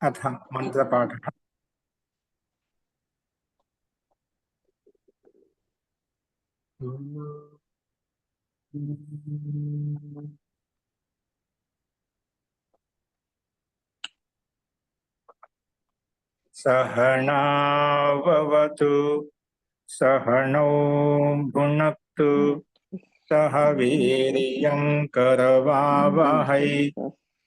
अथ मंत्रपाठः। सहनाववतु सहनौ भुनक्तु सह वीर्यं करवावहै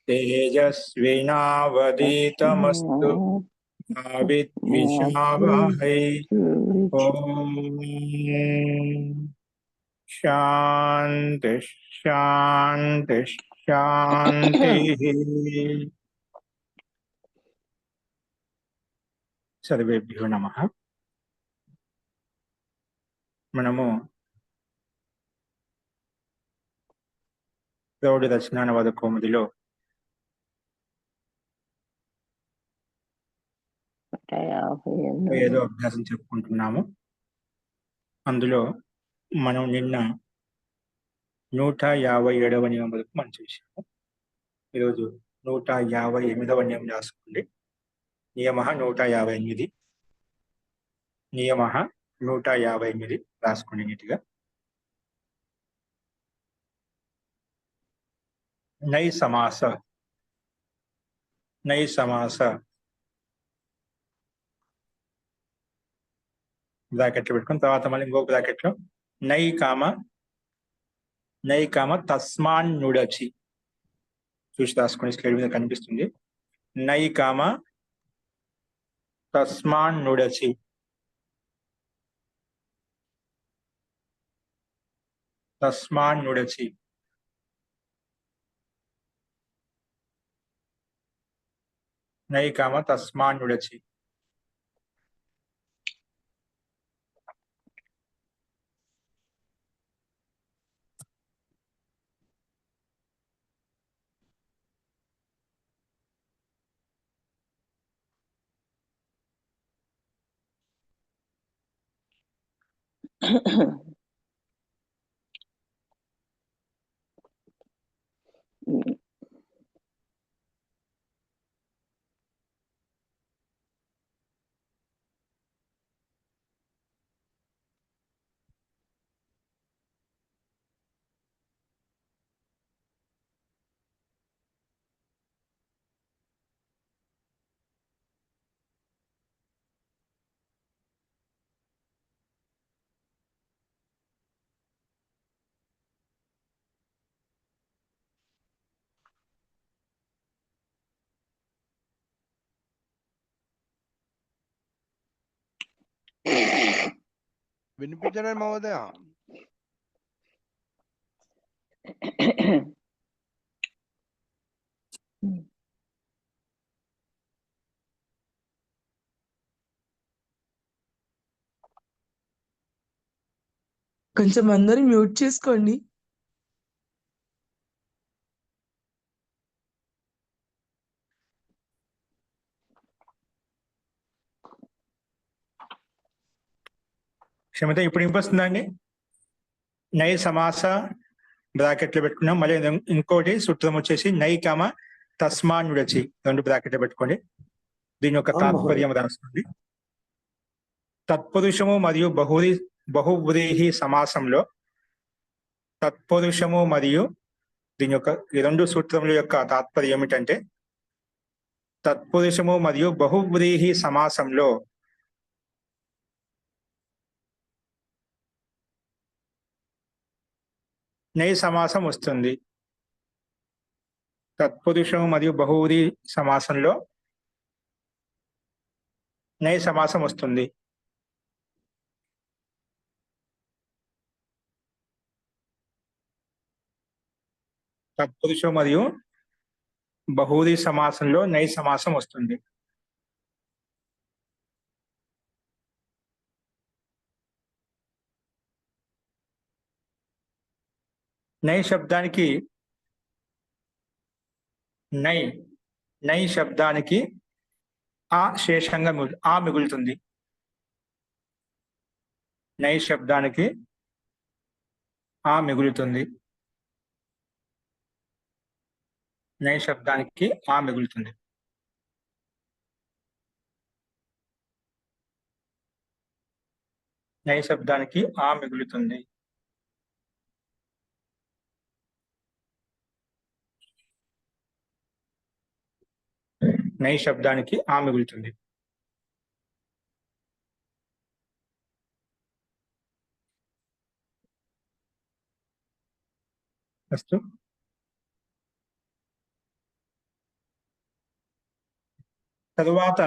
तेजस्विनावधीतमस्तु मा विद्विषावहै। ओम शांति शांति शांति। सर्वेभ्यो नमः। మనము గౌడ దక్షిణానవాద కౌముదిలో 150వ అభ్యాసం చెప్పుకుంటున్నాము. అందులో మనం నిన్న 157వ నియమం వరకు మనం చేసాము. ఈరోజు 158వ నియమం రాసుకోండి. నియమ 158, నియమ 158 రాసుకోండి నీట్గా. నై సమాస, నై సమాస బ్రాకెట్లో పెట్టుకుని తర్వాత మళ్ళీ ఇంకొక బ్రాకెట్లో నై కామ తస్మాన్ నుడచి చూసి రాసుకోండి. స్లైడ్ మీద కనిపిస్తుంది. నై కామ తస్మాన్ నుడచి, తస్మాన్ నుడచి. నై కామ తస్మాన్ నుడచి. వినిపించడం మహోదయ. కొంచెం అందరూ మ్యూట్ చేసుకోండి. క్షమత ఇప్పుడు వినిపిస్తుందండి. నై సమాస బ్రాకెట్లో పెట్టుకున్నాం. మళ్ళీ ఇంకోటి సూత్రం వచ్చేసి నై కామ తస్మాన్ నుడచి, 2 బ్రాకెట్లో పెట్టుకోండి. దీని యొక్క తాత్పర్యం రాసుకోండి. తత్పురుషము మరియు బహువ్రీహి సమాసంలో తత్పురుషము మరియు దీని యొక్క ఈ 2 సూత్రముల యొక్క తాత్పర్యం ఏమిటంటే, తత్పురుషము మరియు బహువ్రీహి సమాసంలో నై సమాసం వస్తుంది. తత్పురుషము మరియు బహువ్రీహి సమాసంలో నై సమాసం వస్తుంది. తత్పురుషం మరియు బహువ్రీహి సమాసంలో నై సమాసం వస్తుంది. నై శబ్దానికి నై శబ్దానికి ఆ శేషంగా మిగులుతుంది. నై శబ్దానికి ఆ మిగులుతుంది. నై శబ్దానికి ఆ మిగులుతుంది. నై శబ్దానికి ఆ మిగులుతుంది. నై శబ్దానికి ఆ మిగులుతుంది. నెక్స్ట్ తరువాత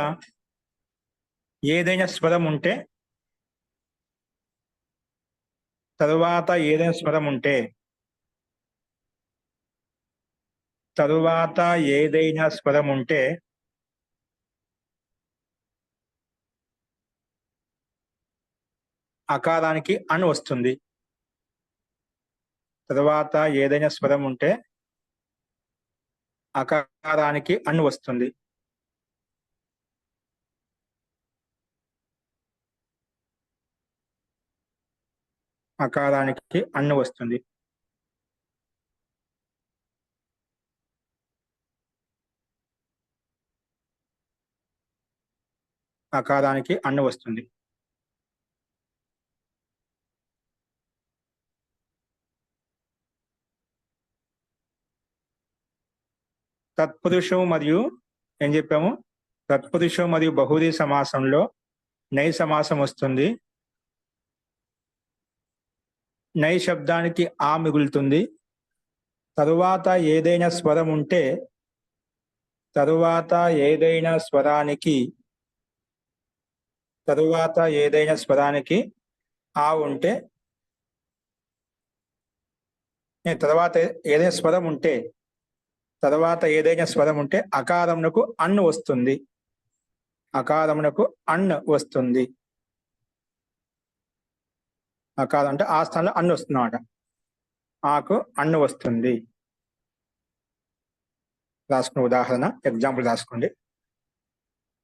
ఏదైనా స్వరం ఉంటే తరువాత ఏదైనా స్వరం ఉంటే అకారానికి అన్ వస్తుంది. తరువాత ఏదైనా స్వరం ఉంటే అకారానికి అన్ వస్తుంది. అకారానికి అన్ను వస్తుంది. అకారానికి అన్ను వస్తుంది. తత్పురుషం మరియు ఏం చెప్పాము? తత్పురుషం మరియు బహువ్రీహి సమాసంలో నై సమాసం వస్తుంది. నై శబ్దానికి ఆ మిగులుతుంది. తరువాత ఏదైనా స్వరం ఉంటే తరువాత ఏదైనా స్వరానికి ఆ ఉంటే తర్వాత ఏదైనా స్వరం ఉంటే అకారమునకు అన్ను వస్తుంది. అకారమునకు అన్ను వస్తుంది. అకారం అంటే ఆ స్థానంలో అన్ను వస్తుందన్నమాట. ఆకు అన్ను వస్తుంది. రాసుకున్న ఉదాహరణ ఎగ్జాంపుల్ రాసుకోండి.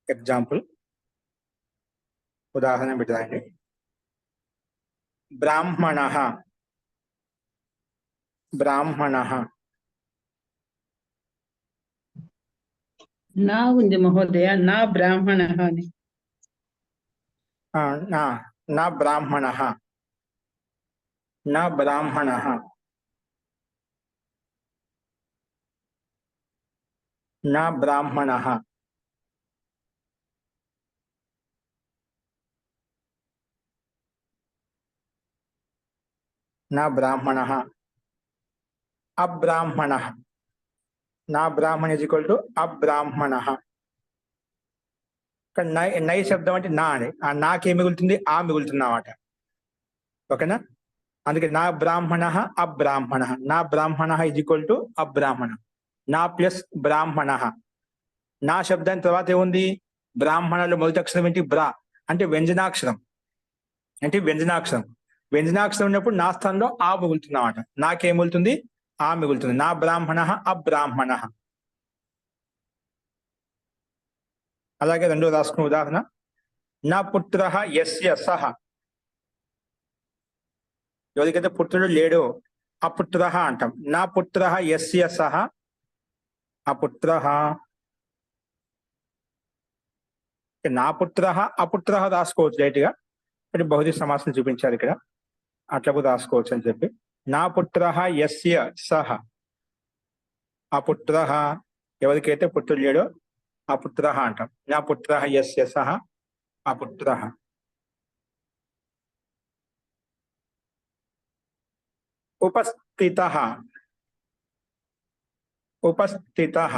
ఎగ్జాంపుల్ ఉదాహరణ పెట్టండి. బ్రాహ్మణః. బ్రాహ్మణః. నా ఉంది మహోదయ, నా బ్రాహ్మణః అని. నా బ్రాహ్మణః. నా బ్రాహ్మణః. నా బ్రాహ్మణః. నా బ్రాహ్మణః. అబ్రాహ్మణః. నా బ్రాహ్మణ ఇజ్ ఈక్వల్ టు అబ్రాహ్మణః. నై శబ్దం అంటే నా అని. ఆ నాకేం మిగులుతుంది? ఆ మిగులుతుంది అన్నమాట. ఓకేనా? అందుకే నా బ్రాహ్మణ అబ్రాహ్మణ. నా బ్రాహ్మణ ఇజ్ ఈక్వల్ టు అబ్రాహ్మణ. నా ప్లస్ బ్రాహ్మణ. నా శబ్దానికి తర్వాత ఏముంది? బ్రాహ్మణలో మొదటి అక్షరం ఏంటి? బ్రా అంటే వ్యంజనాక్షరం. వ్యంజనాక్షరం ఉన్నప్పుడు నా స్థానంలో ఆ మిగులుతుంది అన్నమాట. నాకేం మిగులుతుంది? ఆ మిగులుతుంది. నా బ్రాహ్మణ అబ్రాహ్మణ. అలాగే రెండో రాసుకున్న ఉదాహరణ నా పుత్ర యస్య సహ. ఎవరికైతే పుత్రుడు లేడో అపుత్ర అంటాం. నా పుత్ర యస్య సహ అపుత్ర. నా పుత్ర అపుత్ర రాసుకోవచ్చు డైరెక్ట్ గా. అంటే బహుళ సమాసం చూపించారు ఇక్కడ. అట్లా కూడా రాసుకోవచ్చు అని చెప్పి. నా పుత్ర యస్య సహ అపుత్ర. ఎవరికైతే పుత్రుడు లేడో అపుత్ర అంటాం. నా పుత్ర యస్య సహ అపుత్ర. ఉపస్థితః. ఉపస్థితః.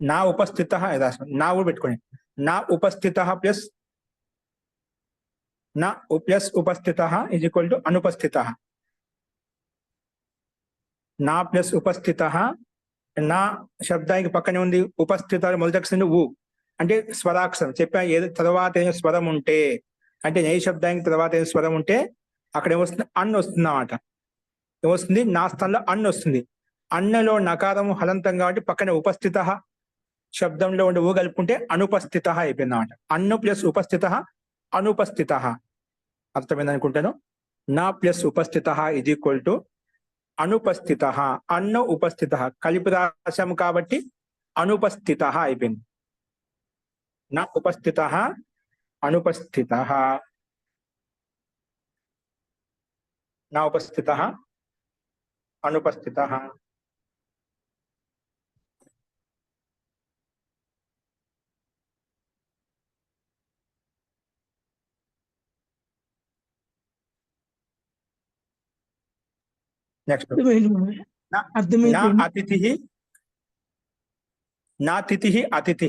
నా ఉపస్థితః నా కూడా పెట్టుకోండి. నా ఉపస్థితః ప్లస్ నా ప్లస్ ఉపస్థితః ఇజ్ ఈక్వల్ టు అనుపస్థితః. నా ప్లస్ ఉపస్థితః. నా శబ్దానికి పక్కనే ఉంది ఉపస్థిత మొదటి అక్షరం ఊ అంటే స్వరాక్షరం. చెప్పా ఏదో తర్వాత ఏదైనా స్వరం ఉంటే అంటే నై శబ్దానికి తర్వాత ఏదైనా స్వరం ఉంటే అక్కడ ఏమొస్తుంది? అన్ను వస్తుంది అన్నమాట. ఏమొస్తుంది? నా స్థానంలో అన్ను వస్తుంది. అన్నలో నకారము హలంతం కాబట్టి పక్కనే ఉపస్థిత శబ్దంలో ఉండే ఊ కలుపుకుంటే అనుపస్థిత అయిపోయింది అన్నమాట. అన్ను ప్లస్ ఉపస్థిత అనుపస్థిత. అర్థమైంది అనుకుంటాను. నా ప్లస్ ఉపస్థిత ఇది ఈక్వల్ టు అనుపస్థిత. అన్ను ఉపస్థిత కలిపి రాశాము కాబట్టి అనుపస్థిత అయిపోయింది. నా ఉపస్థిత అనుపస్థిత. నా ఉపస్థిత అనుపస్థిత. నెక్స్ట్ అర్థమైంది మామయ్య. నా అర్థమైపోయింది. అతిథి నా తిథి అతిథి.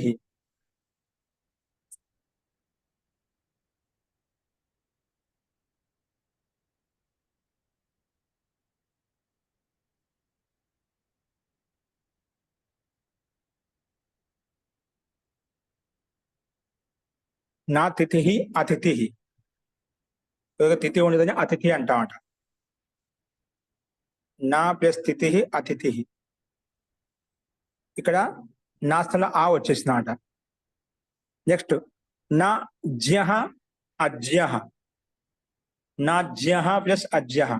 నా తిథి అతిథి. తిథి ఉండదని అతిథి అంటామట. నా ప్లస్ తిథి అతిథి. ఇక్కడ నా స్థలం ఆ వచ్చేసిందన్నమాట. నెక్స్ట్ నా జ్యః అజ్యః. నా జ్యః ప్లస్ అజ్యః.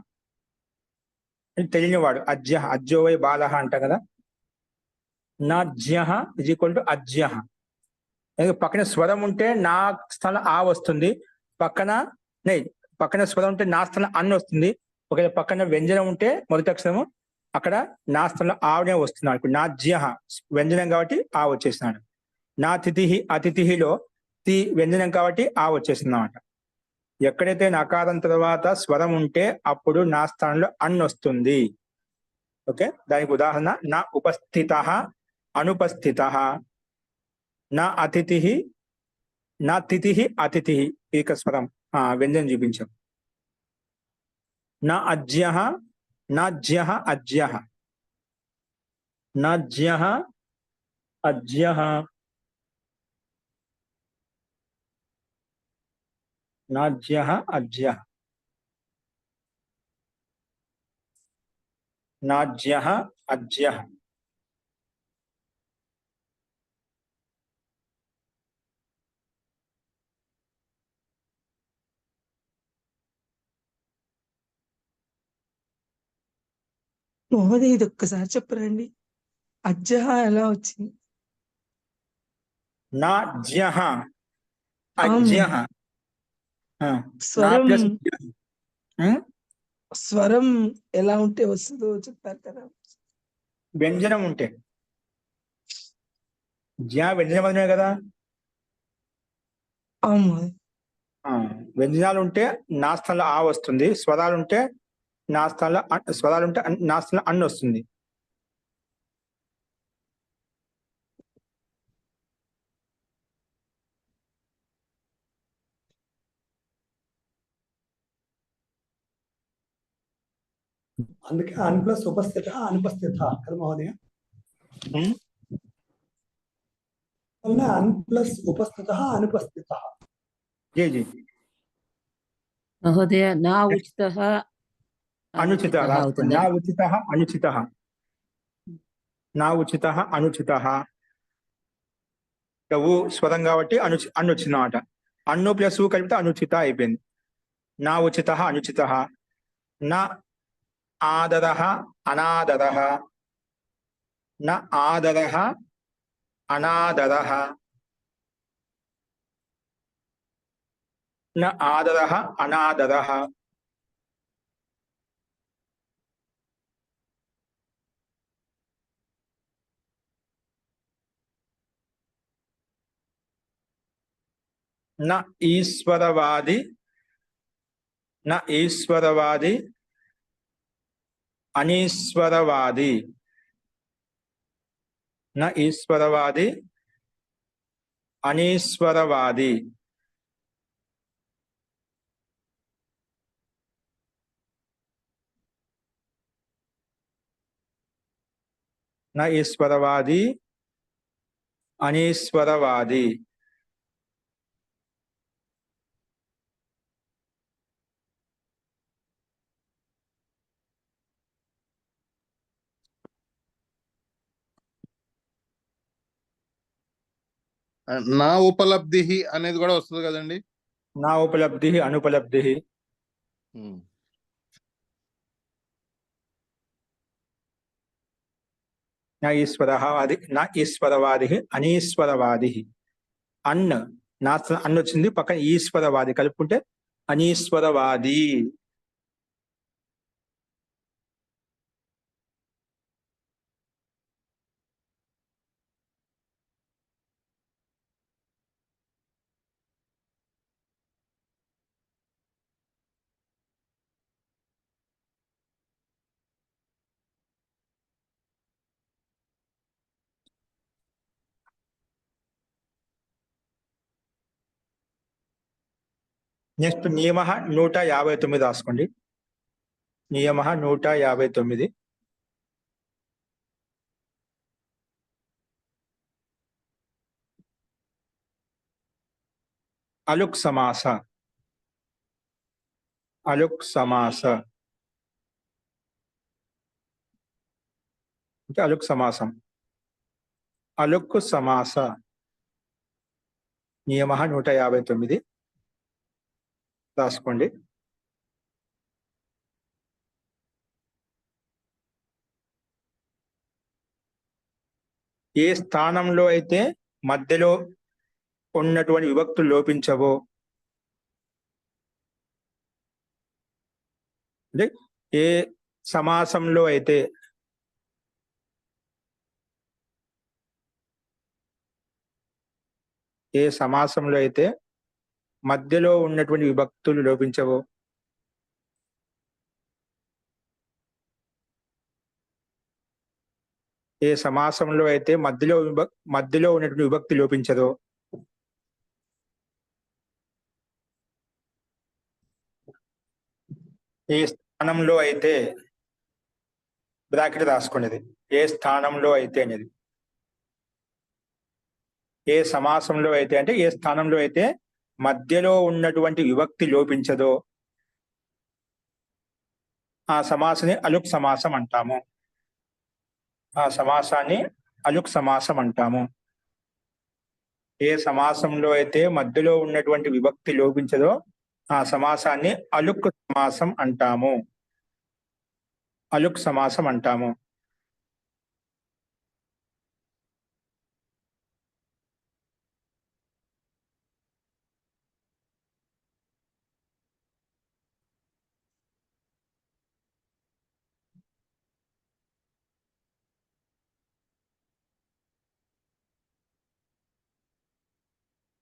తెలియనివాడు అజ్యః అజ్యో వై బాలః అంట కదా. నా జ్యః ఇజ్ ఈక్వల్ టు అజ్యః. పక్కన స్వరం ఉంటే నా స్థలం ఆ వస్తుంది. పక్కన స్వరం ఉంటే నా స్థలం అన్ వస్తుంది. ఒకవేళ పక్కన వ్యంజనం ఉంటే మొదటి అక్షరము అక్కడ నా స్థలం ఆవనే వస్తున్నాడు. ఇప్పుడు నా జ్యః వ్యంజనం కాబట్టి ఆ వచ్చేసినాడు. నా తిథి అతిథిలో తి వ్యంజనం కాబట్టి ఆ వచ్చేసింది అన్నమాట. ఎక్కడైతే నకారం తర్వాత స్వరం ఉంటే అప్పుడు నా స్థానంలో అన్ వస్తుంది. ఓకే, దానికి ఉదాహరణ నా ఉపస్థిత అనుపస్థిత. నా అతిథి నా తిథి అతిథి ఏకస్వరం వ్యంజనం చూపించాం. నా అజ్యః నా జ్యః అజ్యః. నా జ్యః అజ్యః. నా జ్యః అజ్యః. నా జ్యః అజ్యః. మహోదయ ఇది ఒక్కసారి చెప్పరండి. అజ్జహ ఎలా వచ్చింది? నా జ్యః అజ్యః. నా స్వరం ప్లస్ స్వరం ఎలా ఉంటే వస్తుందో చెప్తారు కదా. వ్యంజనం ఉంటే జ్యా వ్యంజనం కదా. అవును. వ్యంజనాలు ఉంటే నా స్థలంలో ఆ వస్తుంది. స్వరాలు ఉంటే నా స్థలంలో నా స్థలంలో అన్ వస్తుంది. అందుకే అన్ ప్లస్ ఉపస్థిత అనుపస్థిత కదా మహోదయ. అన్ ప్లస్ ఉపస్థిత అనుపస్థిత. జీ జీ మహోదయ నా ఉచితః అనుచిత. అవుతుందా? నా ఉచిత అనుచిత. నా ఉచిత అనుచిత. ఊ స్వరం కాబట్టి అన్ను వచ్చిందన్నమాట. అన్ను ప్లస్ ఊ కలిపితే అనుచిత అయిపోయింది. నా ఉచిత అనుచిత. నా ఆదరః అనాదరః. నా ఆదరః అనాదరః. నా ఆదరః అనాదరః. నా ఈశ్వరవాది నా ఈశ్వరవాది అనీశ్వరవాది. నా ఈశ్వరవాది అనీశ్వరవాది. నా ఈశ్వరవాది అనీశ్వరవాది. నా ఉపలబ్ధి అనేది కూడా వస్తుంది కదండి. నా ఉపలబ్ధి అనుపలబ్ధి. ఉమ్. నా ఈశ్వరవాది నా ఈశ్వరవాది అనీశ్వరవాది. అన్ నా అన్న వచ్చింది, పక్కన ఈశ్వరవాది కలుపుకుంటే అనీశ్వరవాది. నెక్స్ట్ నియమ 159 రాసుకోండి. నియమ 159. అలుక్ సమాస. అలుక్ సమాస అంటే అలుక్ సమాసం. అలుక్ సమాస నియమ 159 రాసుకోండి. ఏ స్థానంలో అయితే మధ్యలో ఉన్నటువంటి విభక్తులు లోపించవో, అంటే ఏ సమాసంలో అయితే మధ్యలో ఉన్నటువంటి విభక్తులు లోపించవో, ఏ సమాసంలో అయితే మధ్యలో ఉన్నటువంటి విభక్తి లోపించదో, ఏ స్థానంలో అయితే బ్రాకెట్ రాసుకోండి. ఏ స్థానంలో అయితే అనేది, ఏ సమాసంలో అయితే అంటే ఏ స్థానంలో అయితే మధ్యలో ఉన్నటువంటి విభక్తి లోపించదో ఆ సమాసాన్ని అలుక్ సమాసం అంటాము. ఆ సమాసాన్ని అలుక్ సమాసం అంటాము. ఏ సమాసంలో అయితే మధ్యలో ఉన్నటువంటి విభక్తి లోపించదో ఆ సమాసాన్ని అలుక్ సమాసం అంటాము. అలుక్ సమాసం అంటాము.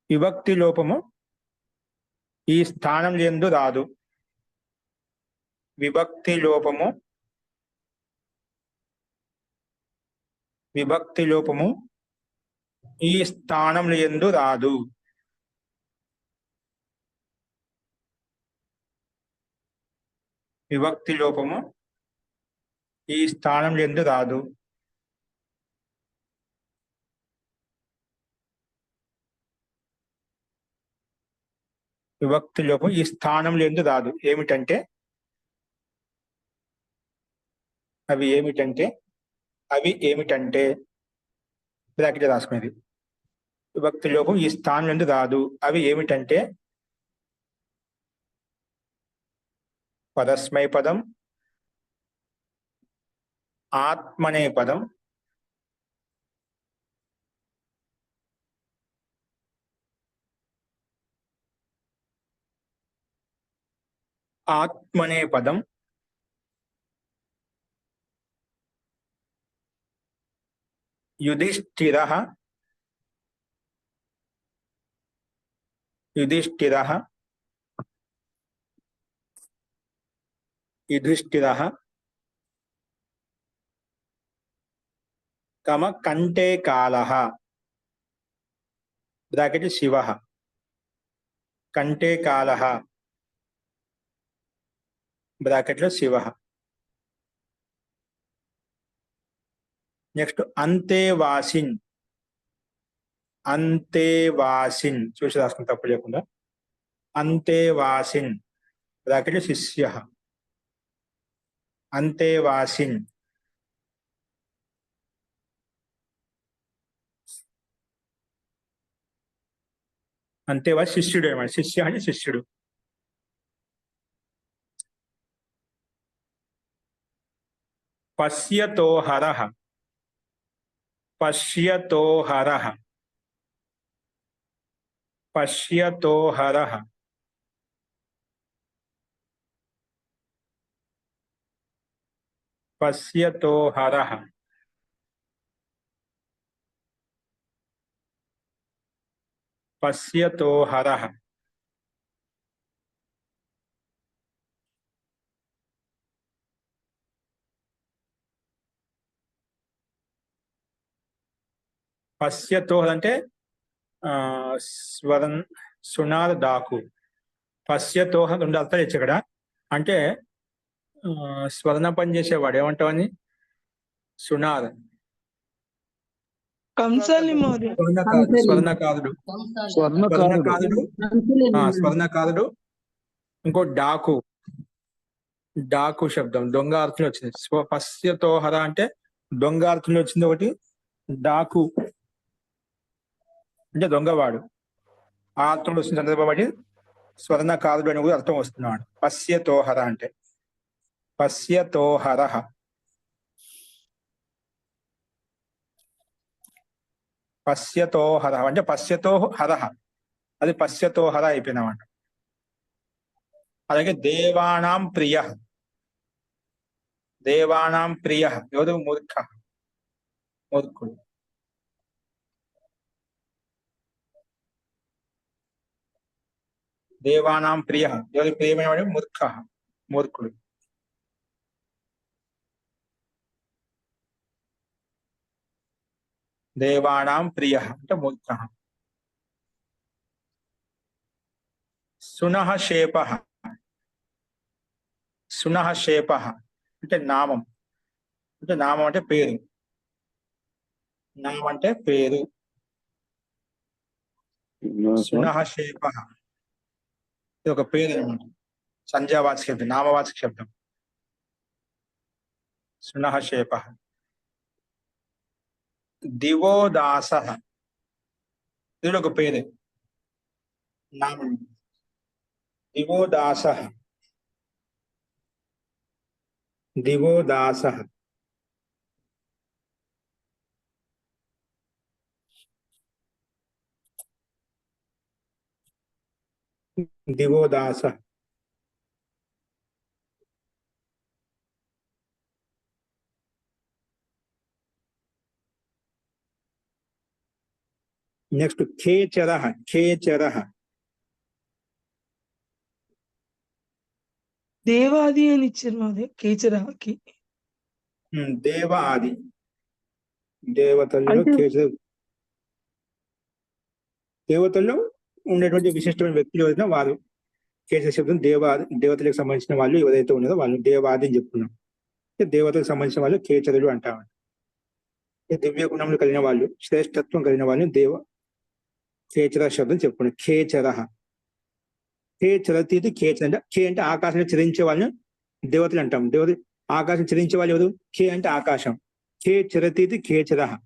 విభక్తి లోపము ఈ స్థానం యందు రాదు. విభక్తి లోపము ఈ స్థానం యందు రాదు. విభక్తి లోపము ఈ స్థానం యందు రాదు. విభక్తి లోపం ఈ స్థానం యందు రాదు. ఏమిటంటే అవి ఏమిటంటే బ్రాకెట్ రాసుకునేది. విభక్తి లోపం ఈ స్థానం యందు రాదు. అవి ఏమిటంటే పరస్మై పదం, ఆత్మనే పదం, ఆత్మనే పదం, యుధిష్ఠిరః, కమ కంటే కాలః బ్రాకెట్ శివః. కంటే కాలః బ్రాకెట్లో శివః. నెక్స్ట్ అంతేవాసిన్. చూసి రాసుకుని తప్పు లేకుండా. అంతేవాసిన్ బ్రాకెట్ శిష్యః. అంతేవాసిన్. అంతేవా శిష్యుడు అనమాట. శిష్య అంటే శిష్యుడు. పశ్యతో హరః. పశ్యతో హరః. పశ్యతో హరః. పశ్యతో హరః. పశ్యతో హరః. పశ్యతో అంటే స్వరం సునాద డాకు. పశ్యతో రెండు అర్థాలు ఇచ్చి ఇక్కడ. అంటే స్వర్ణ పని చేసేవాడు ఏమంటావని? సునాద. కంసాలి మహోదయ. స్వర్ణకారుడు. స్వర్ణకారుడు. స్వర్ణకారుడు. ఇంకో డాకు. డాకు శబ్దం దొంగ అర్థంలో వచ్చింది. పశ్యతోహర అంటే దొంగ అర్థంలో వచ్చింది ఒకటి. డాకు అంటే దొంగవాడు. ఆ అర్థంలో వచ్చిన సందర్భం బట్టి స్వర్ణకారుడు అని కూడా అర్థం వస్తున్నాడు. పశ్యతోహర అంటే పశ్యతోహర. పశ్యతోహర అంటే పశ్యతో హర, అది పశ్యతోహర అయిపోయినమాట. అలాగే దేవానాం ప్రియ. దేవానాం ప్రియ ఎవరు? మూర్ఖ, మూర్ఖుడు. దేవానాం ప్రియ ఎవరు? ప్రియమైన వాడు మూర్ఖ, మూర్ఖుడు. దేవానాం ప్రియ అంటే మూర్ఖ. సునః శేప. సునః శేప అంటే నామం. అంటే నామం అంటే పేరు. నామం అంటే పేరు. సునః శేప ఇది ఒక పేరు అనమాట. సంజ్ఞావాచక శబ్దం, నామవాచక శబ్దం. సునః శేప. దివోదాస ఇది ఒక పేరు, నామం. దివోదాస. దివోదాస. దివోదాస. నెక్స్ట్ ఖేచర. ఖేచర దేవాది అని ఇచ్చారు మహోదయ కేచరాకి. దేవ ఆది. దేవతల్లో అంటే- ఖేచర. దేవతల్లో ఉండేటువంటి విశిష్టమైన వ్యక్తులు ఎవరైనా వారు కేశ శబ్దం దేవతలకు సంబంధించిన వాళ్ళు ఎవరైతే ఉన్నారో వాళ్ళు దేవాది అని చెప్పుకున్నాం. దేవతలకు సంబంధించిన వాళ్ళు కేచరులు అంటామండి. దివ్య గుణములు కలిగిన వాళ్ళు, శ్రేష్టత్వం కలిగిన వాళ్ళని కేచర శబ్దం చెప్పుకున్నాం. ఖేచర. ఖేచరతీతి ఖేచర అంటే ఖే అంటే ఆకాశంలో చరించే వాళ్ళని దేవతలు అంటాం. దేవతలు ఆకాశం చరించే వాళ్ళు ఎవరు? ఖే అంటే ఆకాశం. ఖేచరతీతి ఖేచర.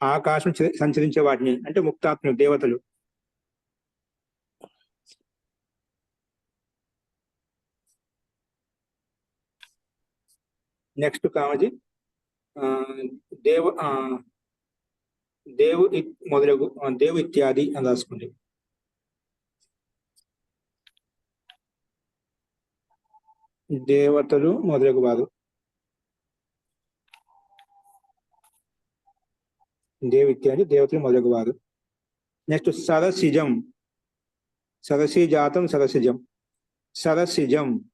ఆకాశం సంచరించే వాటిని అంటే ముక్తాత్మలు, దేవతలు. నెక్స్ట్ కామజీ దేవు మొదలగు దేవు ఇత్యాది అని రాసుకోండి. దేవతలు మొదలగు వారు. దేవు ఇత్యాది దేవతలు మొదలగు వారు. నెక్స్ట్ సరసిజం. సరసి జాతం సరసిజం. సరసిజం.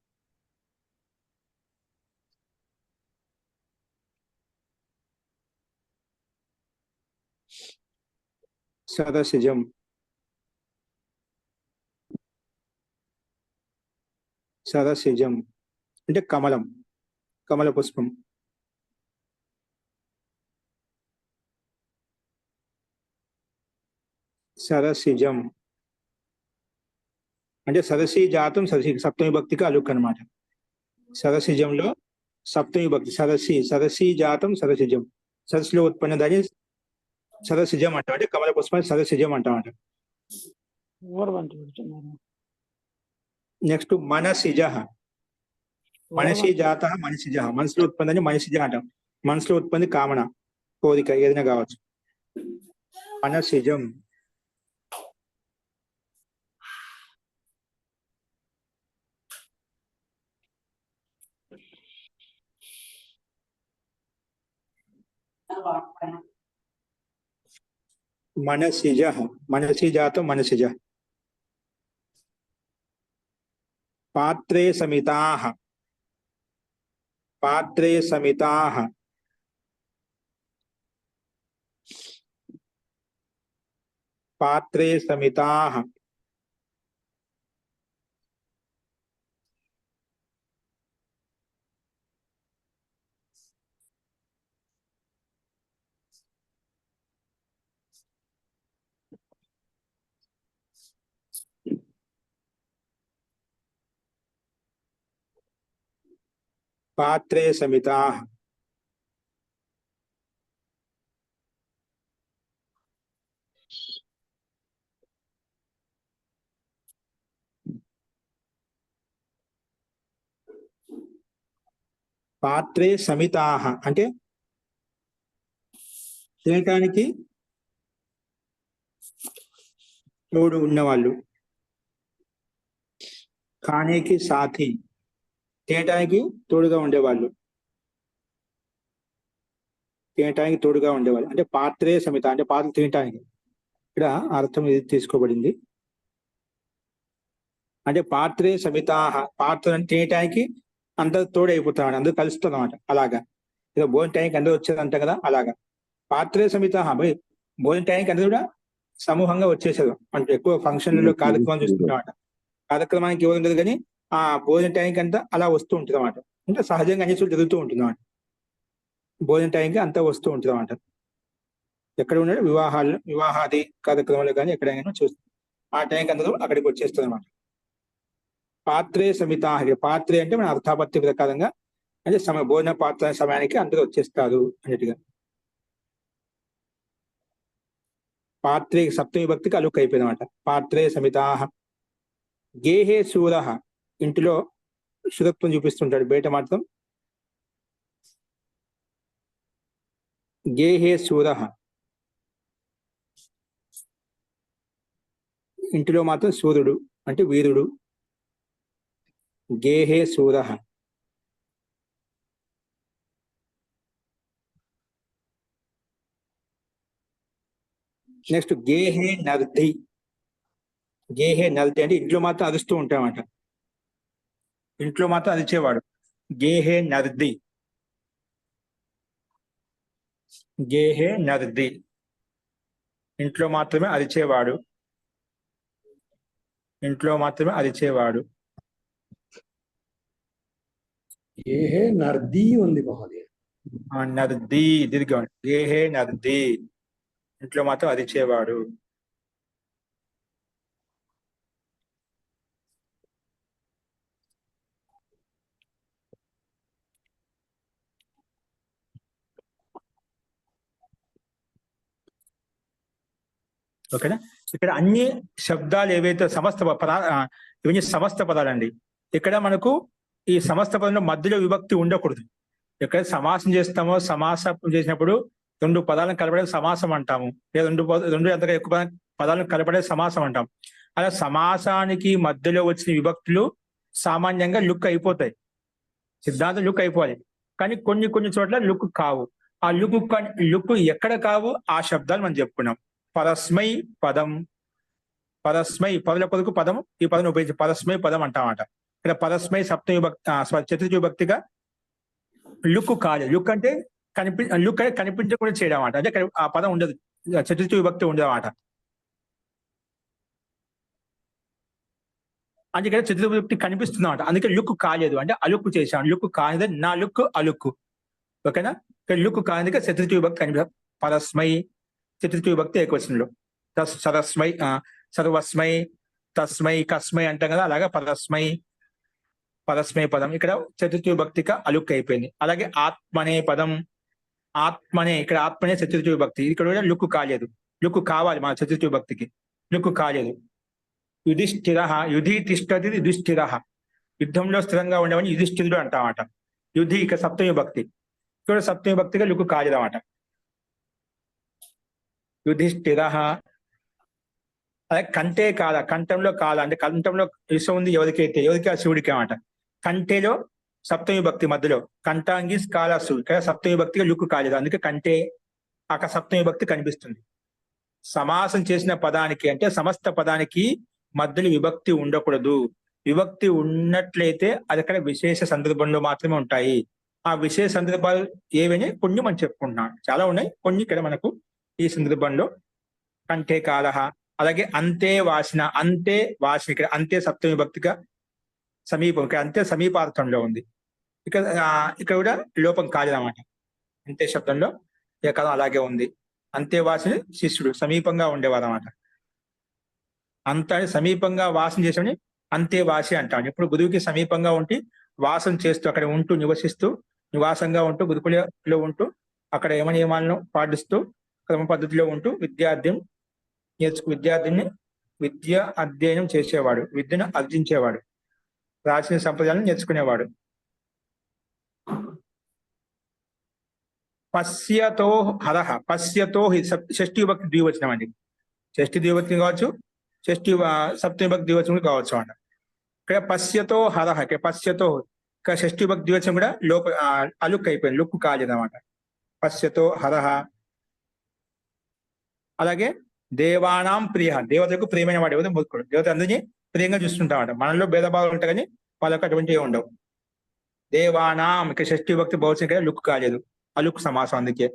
సరసిజం. సరసిజం అంటే కమలం, కమల పుష్పం. సరసిజం అంటే సరసి జాతం సరసి సప్తమి భక్తికి అలుక్ అనమాట. సరసిజంలో సప్తమి భక్తి. సరసి, సరసి జాతం సరసిజం. సరస్సులో ఉత్పన్న దాని సదసిజం అంటాం, అంటే కమల పుష్పాన్ని సదసిజం అంటాం అంట. నెక్స్ట్ మనసిజ, మనసి జాత మనసిజ, మనసులో ఉత్పత్తి మనసిజ అంటాం. మనసులో ఉత్పత్తి కామన, కోరిక ఏదైనా కావచ్చు. మనసిజం. మనసిజ, మనసి జాత మనసిజ. పాత్రే సమితాః, పాత్రే సమితాః. పాత్రే సమితాః. పాత్రే సమితాః. పాత్రే సమితాః అంటే తినటానికి తోడు ఉన్నవాళ్ళు, ఖానేకి సాథి, తినటానికి తోడుగా ఉండేవాళ్ళు, తినటానికి తోడుగా ఉండేవాళ్ళు. అంటే పాత్రే సమిత అంటే పాత్ర తినటానికి. ఇక్కడ అర్థం ఇది తీసుకోబడింది. అంటే పాత్రే సమితాః, పాత్ర అంటే తినటానికి అందరు తోడు అయిపోతాడు, అందరూ కలుస్తాం అన్నమాట. అలాగా ఏదో భోజన టైంకి అందరూ వచ్చేది అంట కదా, అలాగా పాత్రే సమితాః. భోజన టైంకి అందరూ కూడా సమూహంగా వచ్చేసారు. అంటే ఎక్కువ ఫంక్షన్లలో కార్యక్రమాలు చూస్తుంటామాట. కార్యక్రమానికి ఎవరు ఉండదు కానీ ఆ భోజన టైంకి అంతా అలా వస్తూ ఉంటుంది అన్నమాట. అంటే సహజంగా అన్ని చోట్ల జరుగుతూ ఉంటుంది అన్నమాట. భోజన టైంకి అంతా వస్తూ ఉంటుంది అన్నమాట. ఎక్కడ ఉన్నాడు వివాహాది కార్యక్రమాలు కానీ ఎక్కడైనా చూస్తాం, ఆ టైంకి అందరూ అక్కడికి వచ్చేస్తుంది అన్నమాట. పాత్రే సమితాః, పాత్రే అంటే మన అర్థాపత్తి ప్రకారంగా అంటే భోజన పాత్ర సమయానికి అందరూ వచ్చేస్తారు అన్నట్టుగా. పాత్రే సప్తమి భక్తికి అలుక్ అయిపోయింది అనమాట. పాత్రే సమితాః. గేహే శూరః, ఇంటిలో శురత్వం చూపిస్తుంటాడు, బయట మాత్రం గేహే శూరః, ఇంటిలో మాత్రం సూర్యుడు అంటే వీరుడు. గేహే శూరః. నెక్స్ట్ గేహే నర్ది. గేహే నర్ది అంటే ఇంట్లో మాత్రం అరుస్తూ ఉంటామంట, ఇంట్లో మాత్రం అరిచేవాడు. గేహే నర్ది, గేహే నర్ది, ఇంట్లో మాత్రమే అరిచేవాడు, ఇంట్లో మాత్రమే అరిచేవాడు. ఏహే నర్దీ ఉంది మహోదయ. నర్ది దీర్ఘం. గేహే నర్ది, ఇంట్లో మాత్రం అరిచేవాడు. ఓకేనా. ఇక్కడ అన్ని శబ్దాలు ఏవైతే ఇవన్నీ సమస్త పదాలండి. ఇక్కడ మనకు ఈ సమస్త పదంలో మధ్యలో విభక్తి ఉండకూడదు. ఎక్కడ సమాసం చేస్తామో సమాసం చేసినప్పుడు రెండు పదాలను కలపడే సమాసం అంటాము, లేదా రెండు అంతగా ఎక్కువ పదాలను కలపడే సమాసం అంటాం. అలా సమాసానికి మధ్యలో వచ్చిన విభక్తులు సామాన్యంగా లుక్ అయిపోతాయి, సిద్ధాంతం లుక్ అయిపోవాలి. కానీ కొన్ని చోట్ల లుక్ కావు. ఆ లుక్ ఎక్కడ కావు ఆ శబ్దాలు మనం చెప్పుకున్నాం. పరస్మై పదం, పరస్మై పదుల కొరకు పదం, ఈ పదం ఉపయోగించి పరస్మై పదం అంటామట. ఇక్కడ పరస్మై సప్తమి విభక్తి చతుర్థి విభక్తిగా లుక్ కాదు. లుక్ అంటే కనిపించకుండా చేయడం అన్నమాట. అంటే ఆ పదం ఉండదు, చతుర్థి విభక్తి ఉండదు అన్నమాట. అంటే ఇక్కడ చతుర్థి విభక్తి కనిపిస్తుంది అన్నమాట. అందుకే లుక్ కాలేదు అంటే అలుక్కు చేశాను. లుక్ కానిది నా లుక్ అలుక్కు. ఓకేనా. ఇక్కడ లుక్ కానిదిగా చతుర్థి విభక్తి కనిపిస్తుంది. పరస్మై చతుర్థి విభక్తి ఏకవచనంలో. సరస్మై సర్వస్మై తస్మై కస్మై అంటాం కదా, అలాగా పరస్మై పదం ఇక్కడ చతుర్థి విభక్తిగా అలుక్ అయిపోయింది. అలాగే ఆత్మనే పదం, ఆత్మనే, ఇక్కడ ఆత్మనే చతుర్థి విభక్తి. ఇక్కడ కూడా లుక్కు కాలేదు. లుక్కు కావాలి మన చతుర్థి విభక్తికి, లుక్కు కాలేదు. యుధిష్ఠిర, యుధి తిష్టది యుధిష్ఠిర, యుద్ధంలో స్థిరంగా ఉండేవని యుధిష్ఠిరుడు అంటామట. యుధి ఇక సప్తమి విభక్తి, ఇక్కడ సప్తమి విభక్తిగా లుక్కు కాలేదు అన్నమాట. యుధిష్ఠిర. అలాగే కంటే కాల, కంఠంలో కాల అంటే కంఠంలో విషం ఉంది ఎవరికైతే, ఎవరికి ఆ శివుడికి అన్నమాట. కంటేలో సప్తమి విభక్తి మధ్యలో కంఠాంగి కాలసు, ఇక్కడ సప్తమి విభక్తిగా లుక్కు కాలేదు, అందుకే కంటే అక్కడ సప్తమి విభక్తి కనిపిస్తుంది. సమాసం చేసిన పదానికి అంటే సమస్త పదానికి మధ్యలో విభక్తి ఉండకూడదు. విభక్తి ఉన్నట్లయితే అది అక్కడ విశేష సందర్భంలో మాత్రమే ఉంటాయి. ఆ విశేష సందర్భాలు ఏవని కొన్ని మనం చెప్పుకుంటున్నాం, చాలా ఉన్నాయి. కొన్ని ఇక్కడ మనకు ఈ సందర్భంలో కంటే కాలహ, అలాగే అంతే వాసిన, అంతే వాసిన, ఇక్కడ అంతే సప్తమి విభక్తిగా సమీపం, ఇక్కడ అంతే సమీపార్థంలో ఉంది. ఇక్కడ కూడా లోపం కాలేదన్నమాట. అంతే శబ్దంలో ఏకాలం అలాగే ఉంది. అంతే వాసిన శిష్యుడు సమీపంగా ఉండేవారు అన్నమాట. అంత సమీపంగా వాసన చేసేవాడిని అంతే వాసి అంటాడు. ఇప్పుడు గురువుకి సమీపంగా ఉండి వాసం చేస్తూ అక్కడ ఉంటూ నివసిస్తూ నివాసంగా ఉంటూ గురుకులలో ఉంటూ అక్కడ యమ నియమాలను పాటిస్తూ క్రమ పద్ధతిలో ఉంటూ విద్యార్థిని విద్య అధ్యయనం చేసేవాడు, విద్యను అర్జించేవాడు, ప్రాచీన సంప్రదాయాలను నేర్చుకునేవాడు. పశ్యతో హరహ, పశ్యతో షష్ఠి విభక్తి ద్వివచనం అండి. షష్ఠి ద్వివచనం కావచ్చు, షష్ఠి సప్తమి విభక్తి ద్వివచనం కావచ్చు అన్నమాట. ఇక్కడ పశ్యతో హరహ, ఇక్కడ పశ్యతో, ఇక్కడ షష్ఠి విభక్తి ద్వివచనం కూడా అలుక్ అయిపోయింది, లుక్కు కాలేదు అన్నమాట. పశ్యతో హరహ. అలాగే దేవానాం ప్రియ, దేవతలకు ప్రియమైన వాడు ఎవరు? మూర్ఖుడు. దేవత అందరినీ ప్రియంగా చూస్తుంటామాట. మనలో భేదభావాలు ఉంటాయి కానీ వాళ్ళకి అటువంటివి ఉండవు. దేవానాం, ఇక్కడ షష్ఠి విభక్తి బహుశా ఇక్కడ లుక్కు కాలేదు, అలుక్ సమాసం, అందుకే.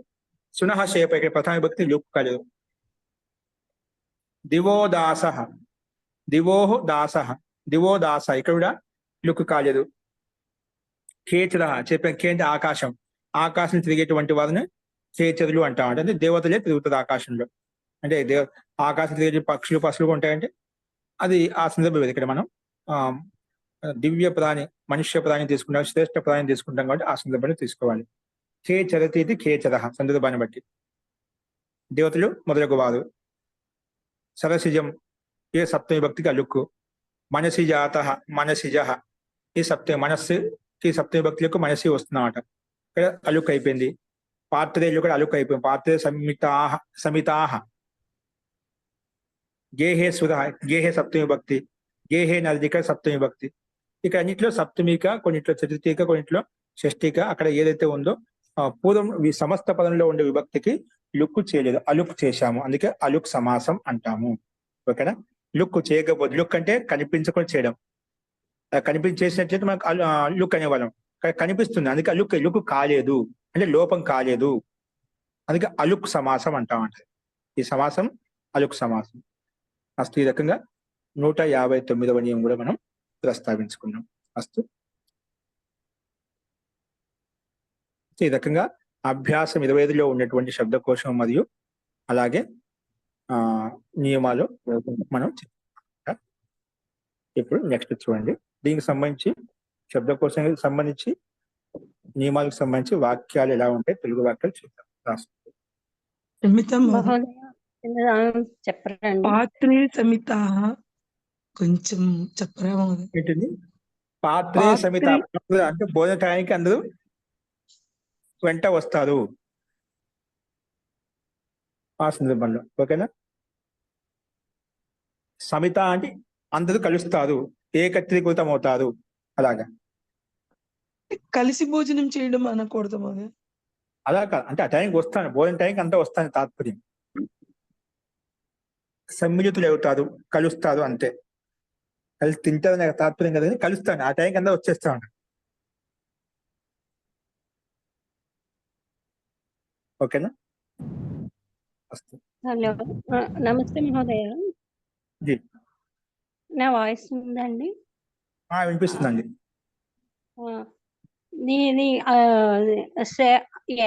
సునహ శేప, ఇక్కడ ప్రథమ విభక్తి లుక్కు కాలేదు. దివోదాస, దివోహ దాస, దివోదాస, ఇక్కడ కూడా లుక్కు కాలేదు. ఖేచర, చెప్పాను ఖే అంటే ఆకాశం, ఆకాశం తిరిగేటువంటి వారిని ఖేచరులు అంటాం. అంటే దేవతలే తిరుగుతుంది ఆకాశంలో. అంటే ఆకాశం తిరిగే పక్షులు ఉంటాయంటే అది ఆ సందర్భం. ఇక్కడ మనం దివ్య ప్రాణి, మనుష్య ప్రాణి తీసుకుంటాం, శ్రేష్ఠ ప్రాణి తీసుకుంటాం కాబట్టి ఆ సందర్భంలో తీసుకోవాలి. ఖేచరతి ఇది ఖేచర, సందర్భాన్ని బట్టి. దేవతలు మొదలగు వారు. సరసిజం, ఏ సప్తమి విభక్తికి అలుక్కు. మనసిజాత, మనసిజ, ఈ మనస్సుకి సప్తమి విభక్తులకు మనసి వస్తున్నమాట. ఇక్కడ అలుక్కు అయిపోయింది. పాత్రేలు కూడా అలుక్కు అయిపోయింది. పాత్రే సమితాహ. గేహే సుధ, గేహే సప్తమి విభక్తి, గేహే నదిక సప్తమి విభక్తి. ఇక అన్నింటిలో సప్తమిక, కొన్నిట్లో చతుర్థిక, కొన్నిట్లో షష్ఠిక. అక్కడ ఏదైతే ఉందో పూర్వం సమస్త పదంలో ఉండే విభక్తికి లుక్కు చేయలేదు, అలుక్ చేశాము, అందుకే అలుక్ సమాసం అంటాము. ఓకేనా? లుక్కు చేయకపోతే, లుక్ అంటే కనిపించకుండా చేయడం, కనిపించేసినట్లయితే మనకు లుక్ అనేవాళ్ళం. కనిపిస్తుంది, అందుకే లుక్ కాలేదు అంటే లోపం కాలేదు, అందుకే అలుక్ సమాసం అంటామంట. ఈ సమాసం అలుక్ సమాసం. అస్తు, ఈ రకంగా 159వ నియమం కూడా మనం ప్రస్తావించుకున్నాం. అస్తు, ఈ రకంగా అభ్యాసం 25లో ఉన్నటువంటి శబ్దకోశం మరియు అలాగే నియమాలు మనం ఇప్పుడు నెక్స్ట్ చూడండి. దీనికి సంబంధించి శబ్దకోశానికి సంబంధించి నియమాలకు సంబంధించి వాక్యాలు ఎలా ఉంటాయి, తెలుగు వాక్యాలు చూద్దాం. చెప్పండి. పాత్రే సమిత, కొంచెం చెప్పరా? ఏంటిది పాత్రే సమిత అంటే భోజన టయానికి అందరూ వెంట వస్తారు ఆ సందర్భంలో. ఓకేనా? సమిత అంటే అందరూ కలుస్తారు, ఏకత్రీకృతం అవుతారు. అలాగా కలిసి భోజనం చేయడం అనకూడదు. అలా కాదు, అంటే ఆ టైంకి వస్తాను, భోజన టైంకి అంతా వస్తాను తాత్పర్యం. సమ్మిళితులు అవుతారు, కలుస్తారు, అంతే. కలిసి తింటారు నాకు తాత్పర్యం కదా, కలుస్తాను ఆ టైంకి అంతా వచ్చేస్తాను. ఓకేనా? హలో, నమస్తే మహోదయ. జీ, నా వాయిస్ ఉందండి? వినిపిస్తుందండి.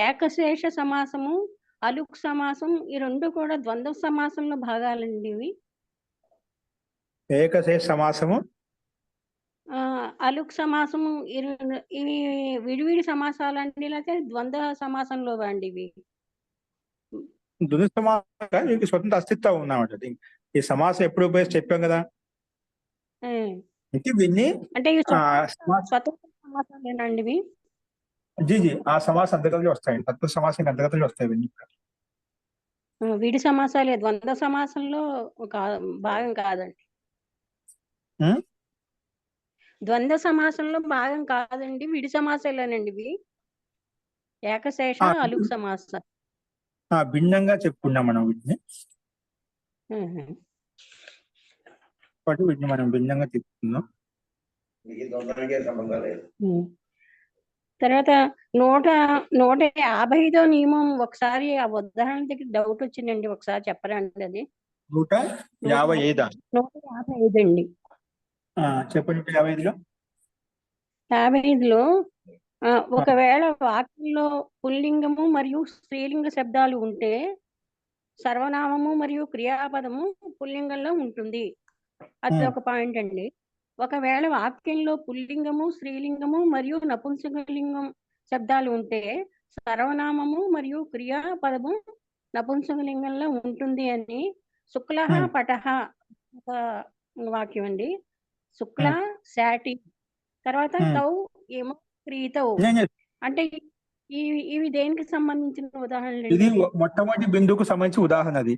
ఏకశేష సమాసము, అలుక్ సమాసం, ఈ రెండు కూడా ద్వంద్వ సమాసంలో భాగాలండి ఇవి. ఏకశేష సమాసము అలుక్ సమాసము ఇవి విడివిడి సమాసాలండి, లేకపోతే ద్వంద్వ సమాసంలో అండి ఇవి? ద్వంద్వ సమాసం దీనికి స్వతంత్ర అస్తిత్వం ఉన్నామంట. ఈ సమాసం ఎప్పుడు ఉపయోగించి చెప్పాం కదా. అంటే వీన్ని అంటే ఇవి సమాస స్వతంత్ర సమాసాలేనండి ఇవి? జీ ఆ సమాస అంతర్గతంలో వస్తాయి, తత్వ సమాసం అంతర్గతంలో వస్తాయి ఇవన్నీ. విడి సమాసాలే, ద్వంద్వ సమాసంలో భాగం కాదండి. ద్వంద్వ సమాసంలో భాగం కాదండి, విడి సమాసాలేనండి ఇవి. ఏకశేష అలుక్ సమాస భిన్నంగా చెప్పుకున్నాం మనం వీటిని, కాబట్టి వీటిని మనం భిన్నంగా చెప్పుకుందాం. తర్వాత 155వ నియమం ఒకసారి ఆ ఉదాహరణ దగ్గర డౌట్ వచ్చిందండి, ఒకసారి చెప్పరా అండి అది? 155 155 అండి. చెప్పండి. 155లో 55లో ఒకవేళ వాక్యంలో పుల్లింగము మరియు స్త్రీలింగ శబ్దాలు ఉంటే సర్వనామము మరియు క్రియాపదము పుల్లింగంలో ఉంటుంది. అది ఒక పాయింట్ అండి. ఒకవేళ వాక్యంలో పుల్లింగము, స్త్రీలింగము మరియు నపుంసకలింగం శబ్దాలు ఉంటే సర్వనామము మరియు క్రియాపదము నపుంసకలింగంలో ఉంటుంది అని శుక్లః పటః ఒక వాక్యం అండి. శుక్ల శాటి, తర్వాత తౌ ఏమో క్రీతౌ. అంటే ఇవి దేనికి సంబంధించిన ఉదాహరణలు? ఇది మొట్టమొదటి బిందువుకు సంబంధించి ఉదాహరణ. అది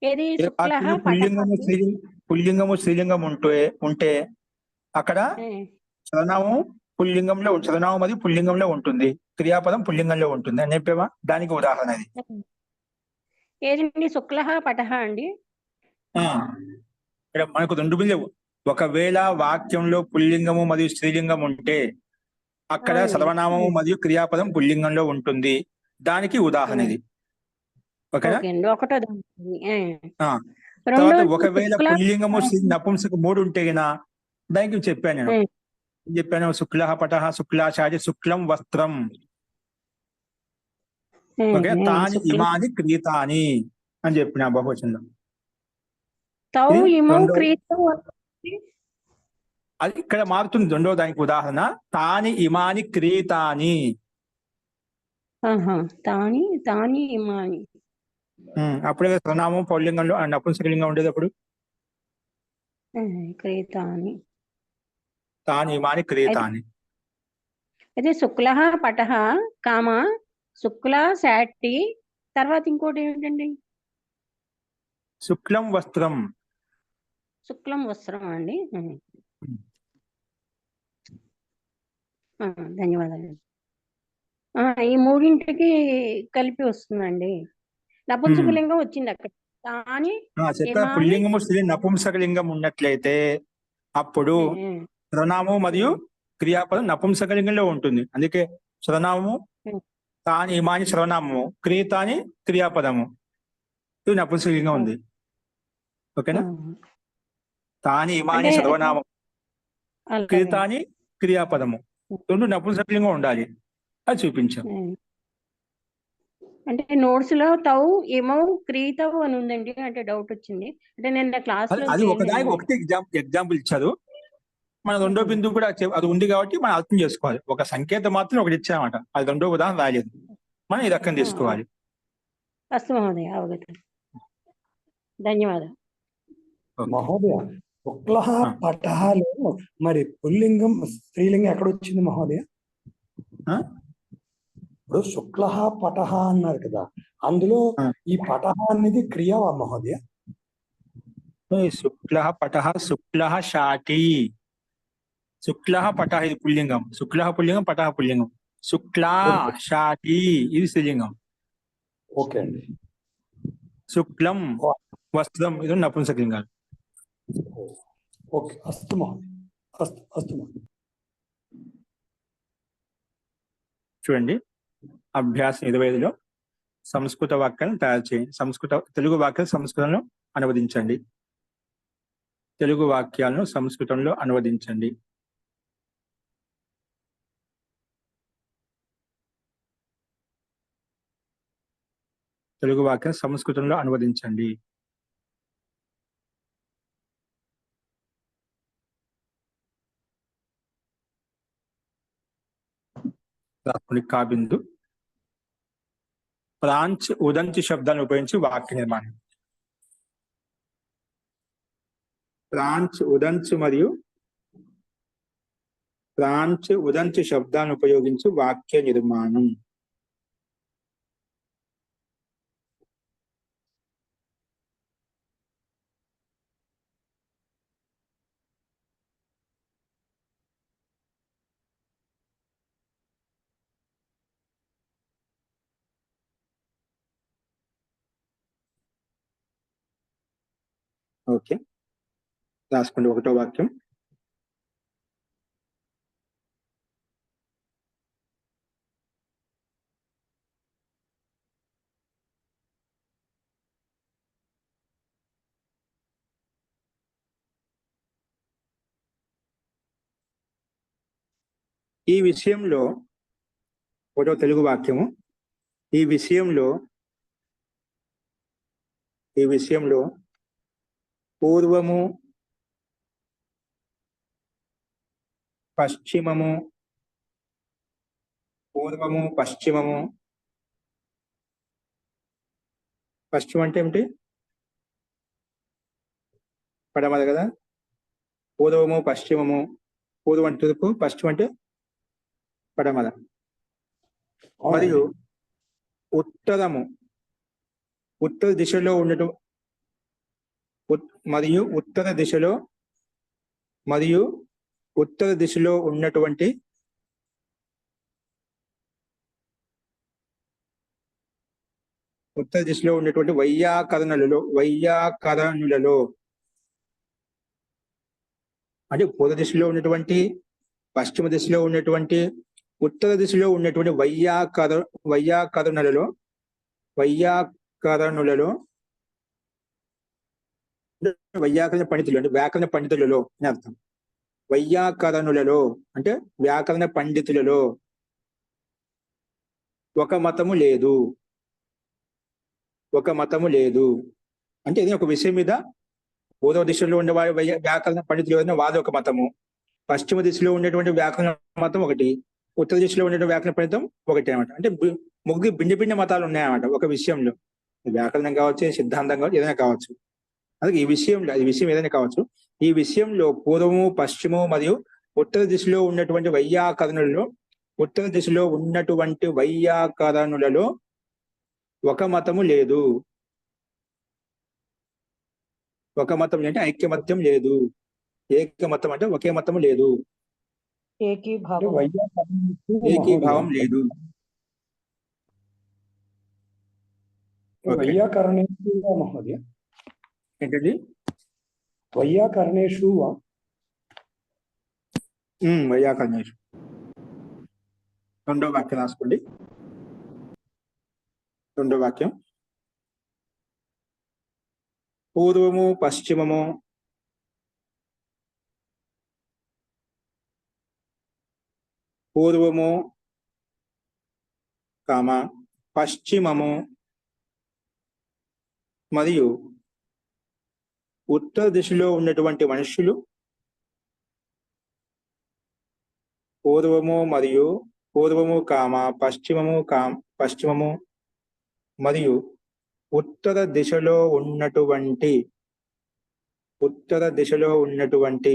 ఏది? శుక్లః పుల్లింగము స్త్రీలింగం ఉంటే అక్కడ చలనామం పుల్లింగంలో చలనామం అది పుల్లింగంలో ఉంటుంది, క్రియాపదం పుల్లింగంలో ఉంటుంది అని చెప్పేవా, దానికి ఉదాహరణ అది. ఏదండి? శుక్లః పటః అండి. ఇక్కడ మనకు 2 బిందువు. ఒకవేళ వాక్యంలో పుల్లింగము మరియు స్త్రీలింగం ఉంటే అక్కడ సర్వనామము మరియు క్రియాపదం పుల్లింగంలో ఉంటుంది, దానికి ఉదాహరణ ఇది. ఓకేనా? తర్వాత ఒకవేళ పుల్లింగము నపుంసక 3 ఉంటే దానికి చెప్పాను నేను. చెప్పాను శుక్లః పటః శుక్లాచార్య శుక్లం వస్త్రం. ఓకే, తాని ఇమాని క్రీతాని అని చెప్పిన బహువచనం. అది ఇక్కడ మారుతుంది. రెండో దానికి ఉదాహరణ తాని ఇమాని క్రీతాని. తాని ఇమాని అప్పుడే సర్వనామం పౌలింగంలో నపుంసకలింగం ఉండేది. అప్పుడు క్రీతాని, తాని ఇమాని క్రీతాని. అయితే శుక్లః పటః కామ శుక్ల శాటి, తర్వాత ఇంకోటి ఏమిటండి? శుక్లం వస్త్రం. శుక్లం వస్త్రం అండి. ధన్యవాదాలు. ఈ మూడింటికి కలిపి వస్తుందండి. నపుంసకలింగం వచ్చింది అక్కడ. పుల్లింగము స్త్రీ నపుంసకలింగం ఉన్నట్లయితే అప్పుడు సర్వనామము మరియు క్రియాపదం నపుంసకలింగంలో ఉంటుంది. అందుకే సర్వనామము తాని ఇమాని సర్వనామము, క్రీతాని క్రియాపదము, ఇది నపుంసకలింగం ఉంది. ఓకేనా? తాని ఇమాని సర్వనామం, క్రీతాని క్రియాపదము, 2 నపుంసకలింగం ఉండాలి. అది చూపించాం. అంటే నోట్స్ లో తౌ ఏమో క్రీతౌ అని ఉందండి, అంటే డౌట్ వచ్చింది. అంటే నేను క్లాస్ లో అది ఒకదానికి ఒకటి ఎగ్జాంపుల్ ఇచ్చారు. మన రెండో బిందువు కూడా అది ఉంది కాబట్టి మనం అర్థం చేసుకోవాలి. ఒక సంకేతం మాత్రం ఒకటి ఇచ్చామట, అది రెండో ఉదాహరణ రాలేదు. మనం ఈ రకం తీసుకోవాలి. అస్తు మహోదయ, అవగతం. ధన్యవాదాలు మహోదయ. శుక్లః పటఃలో మరి పుల్లింగం స్త్రీలింగం ఎక్కడ వచ్చింది మహోదయ? ఇప్పుడు శుక్లః పటః అన్నారు కదా, అందులో ఈ పటః అనేది క్రియ మహోదయ? శుక్లః పటః శుక్లః శాటి. శుక్లః పటః ఇది పుల్లింగం, శుక్లః పుల్లింగం, పటః పుల్లింగం. శుక్లా శాటి ఇది స్త్రీలింగం. ఓకే అండి. శుక్లం వస్త్రం ఇది నపుంసకలింగాలు. ఓకే, అస్తు మహోదయ. అస్తు మహోదయ. చూడండి, అభ్యాసం 25లో సంస్కృత వాక్యాలను తయారు చేయండి. తెలుగు వాక్యాలు సంస్కృతంలో అనువదించండి. తెలుగు వాక్యాలను సంస్కృతంలో అనువదించండి. తెలుగు వాక్యం సంస్కృతంలో అనువదించండి. రాసుకోండి కాబిందు. ప్రాంచ్ ఉదంతి శబ్దాన్ని ఉపయోగించి వాక్య నిర్మాణం. ప్రాంచ్ ఉదంచ్ మరియు ప్రాంచ్ ఉదంచ్ శబ్దాన్ని ఉపయోగించి వాక్య నిర్మాణం. ఓకే, రాసుకోండి 1వ వాక్యం. ఈ విషయంలో 1వ తెలుగు వాక్యము. ఈ విషయంలో పూర్వము, పశ్చిమము, పశ్చిమం అంటే ఏమిటి? పడమర కదా. పూర్వము, పశ్చిమము. పూర్వం అంటే తూర్పు, పశ్చిమం అంటే పడమర. మరియు ఉత్తరము, ఉత్తర దిశలో ఉండటం, మరియు ఉత్తర దిశలో ఉన్నటువంటి వైయాకరణులలో అంటే పూర్వ దిశలో ఉన్నటువంటి, పశ్చిమ దిశలో ఉన్నటువంటి, ఉత్తర దిశలో ఉన్నటువంటి వైయాకరణులలో వైయాకరణ పండితులు అంటే వ్యాకరణ పండితులలో అని అర్థం. వైయాకరణులలో అంటే వ్యాకరణ పండితులలో ఒక మతము లేదు. అంటే ఇది ఒక విషయం మీద పూర్వ దిశలో ఉండే వ్యాకరణ పండితులు ఏదైనా వారి ఒక మతము, పశ్చిమ దిశలో ఉండేటువంటి వ్యాకరణ మతం ఒకటి, ఉత్తర దిశలో ఉండేటువంటి వ్యాకరణ పండితం ఒకటి అనమాట. అంటే ముగ్గురు భిన్న మతాలు ఉన్నాయన్నమాట ఒక విషయంలో. వ్యాకరణం కావచ్చు, సిద్ధాంతం కావచ్చు, ఏదైనా కావచ్చు. అందుకే ఈ విషయం ఏదైనా కావచ్చు. ఈ విషయంలో పూర్వము, పశ్చిమము మరియు ఉత్తర దిశలో ఉన్నటువంటి వైయాకరణులలో ఒక మతము లేదు. ఒక మతం అంటే ఐక్యమత్యం లేదు. ఏకమతం అంటే ఒకే మతము లేదు. ఏకీభావం లేదు. వైయాకరణేషు మహోదయ ఏంటండి? వైయాకరణేషు వైయాకరణేషు. 2వ వాక్యం రాసుకోండి. 2వ వాక్యం. పూర్వము, పశ్చిమము, పశ్చిమము మరియు ఉత్తర దిశలో ఉన్నటువంటి మనుషులు, పశ్చిమము మరియు ఉత్తర దిశలో ఉన్నటువంటి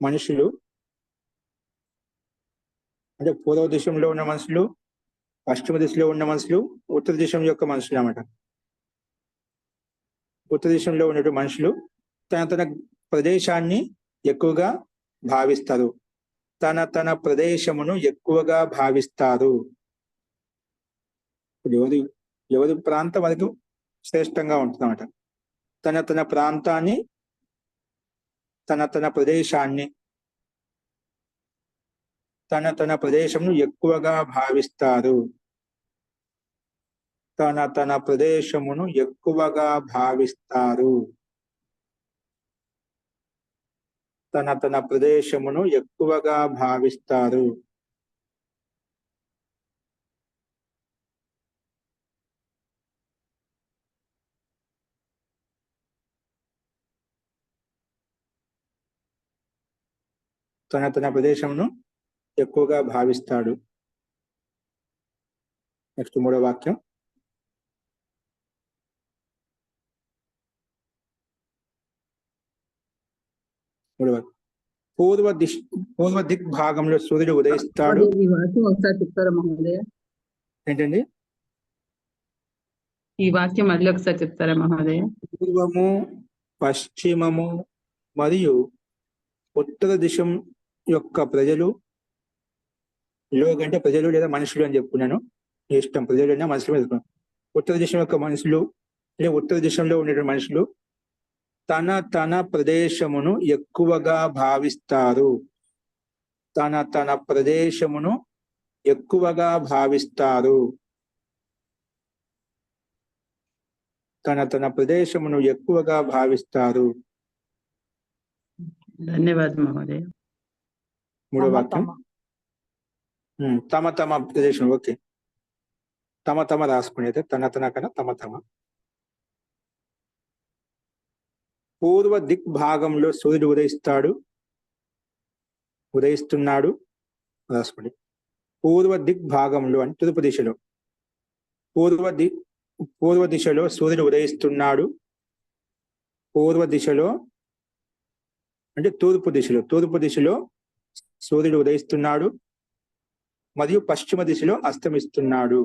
మనుషులు అంటే పూర్వ దిశలో ఉన్న మనుషులు, పశ్చిమ దిశలో ఉన్న మనుషులు, ఉత్తర దిశం యొక్క మనుషులు అన్నమాట. ఉత్తర దిశంలో ఉన్నటువంటి మనుషులు తన ప్రదేశాన్ని ఎక్కువగా భావిస్తారు. తన ప్రదేశమును ఎక్కువగా భావిస్తారు. ఎవరి ప్రాంతం వరకు శ్రేష్టంగా ఉంటుంది అన్నమాట. తన ప్రాంతాన్ని, తన ప్రదేశాన్ని, తన ప్రదేశమును ఎక్కువగా భావిస్తారు. తన ప్రదేశమును ఎక్కువగా భావిస్తారు. తన ప్రదేశమును ఎక్కువగా భావిస్తారు. తన ప్రదేశమును ఎక్కువగా భావిస్తాడు. నెక్స్ట్ 3వ వాక్యం. పూర్వ దిగ్భాగంలో సూర్యుడు ఉదయిస్తాడు. మహోదయ, ఈ వాక్యం ఒకసారి చెప్తారా మహోదయ? ఏంటండి? ఈ వాక్యం మళ్ళీ ఒకసారి చెప్తారా మహోదయ? పూర్వము, పశ్చిమము మరియు ఉత్తర దిశం యొక్క ప్రజలు, లోకంటే ప్రజలు లేదా మనుషులు అని చెప్పుకున్నాను, ఇష్టం ప్రజలు అయినా మనుషులు మీద. ఉత్తర దిశం యొక్క మనుషులు లేదా ఉత్తర దిశంలో ఉండేటువంటి మనుషులు తన ప్రదేశమును ఎక్కువగా భావిస్తారు. తన ప్రదేశమును ఎక్కువగా భావిస్తారు. తన ప్రదేశమును ఎక్కువగా భావిస్తారు. ధన్యవాదాలు మహోదయ. 3వ వాక్యం. తమ ప్రదేశం. ఓకే, తమ రాసుకునేది తన కన్నా తమ. పూర్వ దిగ్భాగంలో సూర్యుడు ఉదయిస్తున్నాడు రాసుకోండి. పూర్వ దిగ్భాగంలో అంటే తూర్పు దిశలో. పూర్వ దిశలో సూర్యుడు ఉదయిస్తున్నాడు. పూర్వ దిశలో అంటే తూర్పు దిశలో సూర్యుడు ఉదయిస్తున్నాడు మరియు పశ్చిమ దిశలో అస్తమిస్తున్నాడు.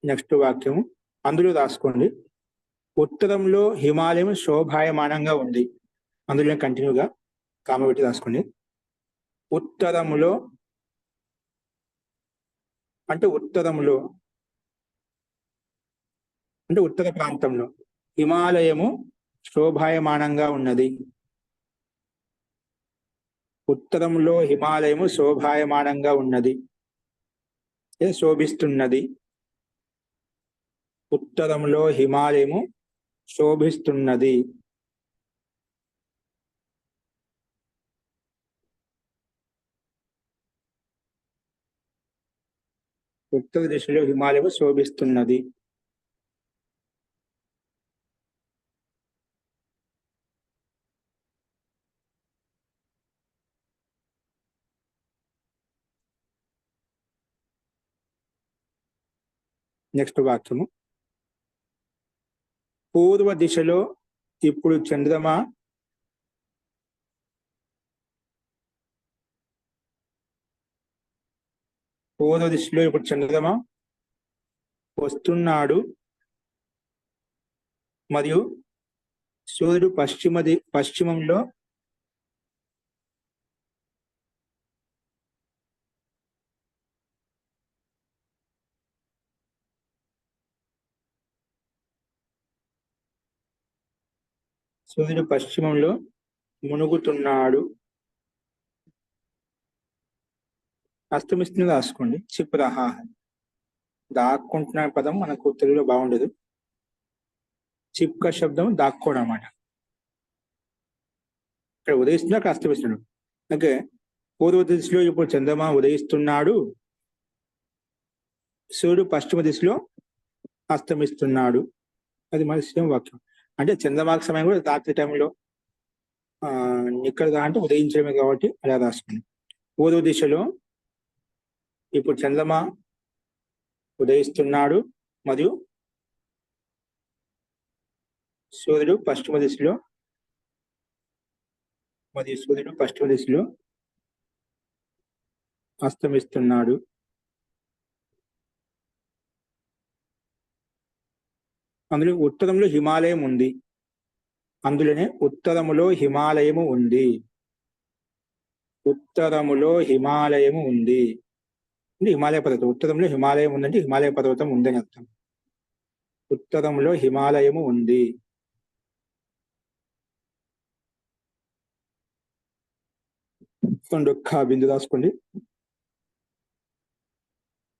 నెక్స్ట్ వాక్యము అందులో రాసుకోండి. ఉత్తరంలో హిమాలయం శోభాయమానంగా ఉంది. అందులో కంటిన్యూగా కామ పెట్టి రాసుకోండి. ఉత్తరములో అంటే ఉత్తర ప్రాంతంలో హిమాలయము శోభాయమానంగా ఉన్నది. ఉత్తరంలో హిమాలయము శోభాయమానంగా ఉన్నది, శోభిస్తున్నది. ఉత్తరంలో హిమాలయము శోభిస్తున్నది. ఉత్తర దిశలో హిమాలయము శోభిస్తున్నది. నెక్స్ట్ వాక్యము. పూర్వ దిశలో ఇప్పుడు చంద్రమా వస్తున్నాడు మరియు సూర్యుడు పశ్చిమంలో మునుగుతున్నాడు. అస్తమిస్తుంది రాసుకోండి. చిప్రహ దాక్కుంటున్న పదం మనకు తెలుగులో బాగుండదు. చిప్క శబ్దం దాక్కోవడం అన్నమాట. ఇక్కడ ఉదయిస్తున్నా, అక్కడ అస్తమిస్తున్నాడు. ఓకే, పూర్వ దిశలో ఇప్పుడు చంద్రమా ఉదయిస్తున్నాడు, సూర్యుడు పశ్చిమ దిశలో అస్తమిస్తున్నాడు. అది మన సేమ్ వాక్యం. అంటే చంద్రమాకు సమయం కూడా రాత్రి టైంలో ఇక్కడ అంటే ఉదయించడమే కాబట్టి అలా రాసుకున్నాం. పూర్వ దిశలో ఇప్పుడు చంద్రమా ఉదయిస్తున్నాడు మరియు సూర్యుడు పశ్చిమ దిశలో అస్తమిస్తున్నాడు. అందులో ఉత్తరంలో హిమాలయం ఉంది. అందులోనే ఉత్తరములో హిమాలయము ఉంది. అంటే హిమాలయ పర్వతం. ఉత్తరంలో హిమాలయం ఉందంటే హిమాలయ పర్వతం ఉందని అర్థం. ఉత్తరంలో హిమాలయము ఉంది. ఖా బిందు రాసుకోండి.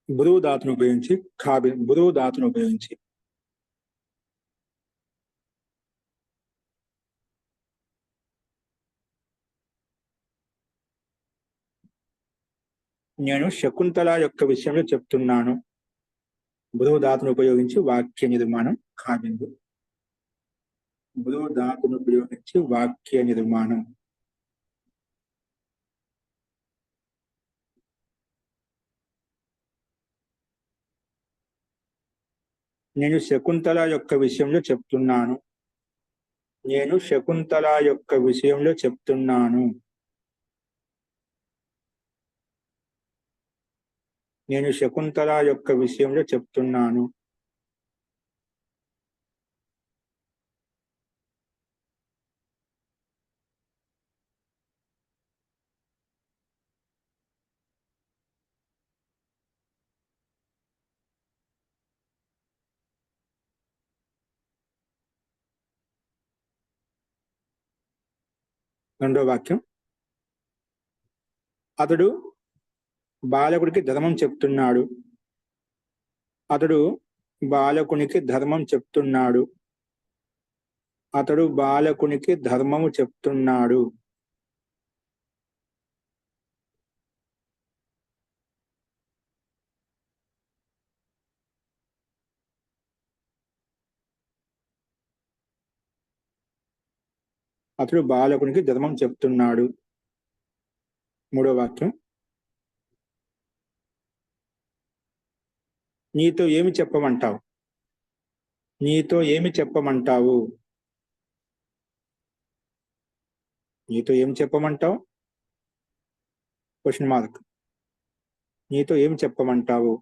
బురువు ధాతును ఉపయోగించి బురువు ధాతును ఉపయోగించి నేను శకుంతల యొక్క విషయంలో చెప్తున్నాను. బురువు ధాతును ఉపయోగించి వాక్య నిర్మాణం కాబిందు. బురువు ధాతును ఉపయోగించి వాక్య నిర్మాణం. నేను శకుంతల యొక్క విషయంలో చెప్తున్నాను. నేను శకుంతల యొక్క విషయంలో చెప్తున్నాను. నేను శకుంతల యొక్క విషయంలో చెప్తున్నాను. రెండో వాక్యం, అతడు బాలకుడికి ధర్మం చెప్తున్నాడు. అతడు బాలకునికి ధర్మం చెప్తున్నాడు. అతడు బాలకునికి ధర్మము చెప్తున్నాడు. అతడు బాలకునికి ధర్మం చెప్తున్నాడు. మూడో వాక్యం, నీతో ఏమి చెప్పమంటావు? నీతో ఏమి చెప్పమంటావు? నీతో ఏమి చెప్పమంటావు? Question mark. నీతో ఏమి చెప్పమంటావు?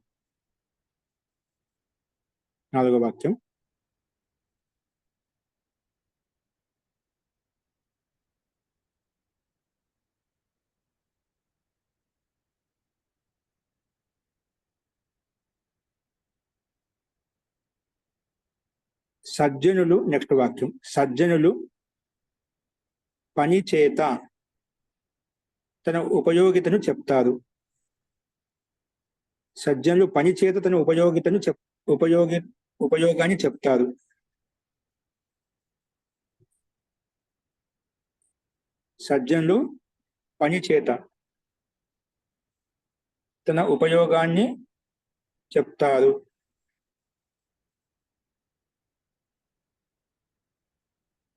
నాలుగో వాక్యం, సజ్జనులు, నెక్స్ట్ వాక్యం, సజ్జనులు పని చేత తన ఉపయోగితను చెప్తారు. సజ్జనులు పని చేత తన ఉపయోగితను ఉపయోగాన్ని చెప్తారు. సజ్జనులు పని చేత తన ఉపయోగాన్ని చెప్తారు.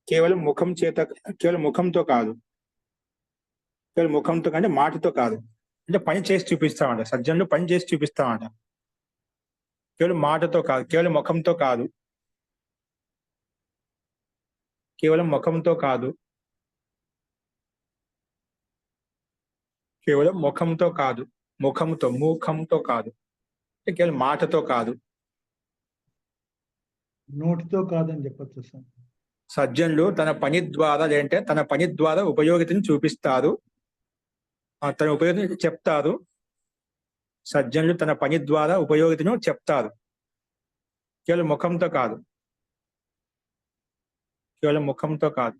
కేవలం ముఖం చేత, కేవలం ముఖంతో కాదు, కేవలం ముఖంతో అంటే మాటతో కాదు, అంటే పని చేసి చూపిస్తామంట. సజ్జనులు పని చేసి చూపిస్తామంట. కేవలం మాటతో కాదు, కేవలం ముఖంతో కాదు, కేవలం ముఖంతో కాదు, కేవలం ముఖంతో కాదు, మూఖంతో కాదు, అంటే కేవలం మాటతో కాదు, నోటితో కాదని చెప్పొచ్చు సార్. సజ్జనులు తన పని ద్వారా, లేదంటే తన పని ద్వారా ఉపయోగితను చూపిస్తారు, తన ఉపయోగితను చెప్తారు. సజ్జనులు తన పని ద్వారా ఉపయోగితను చెప్తారు. కేవలం ముఖంతో కాదు, కేవలం ముఖంతో కాదు.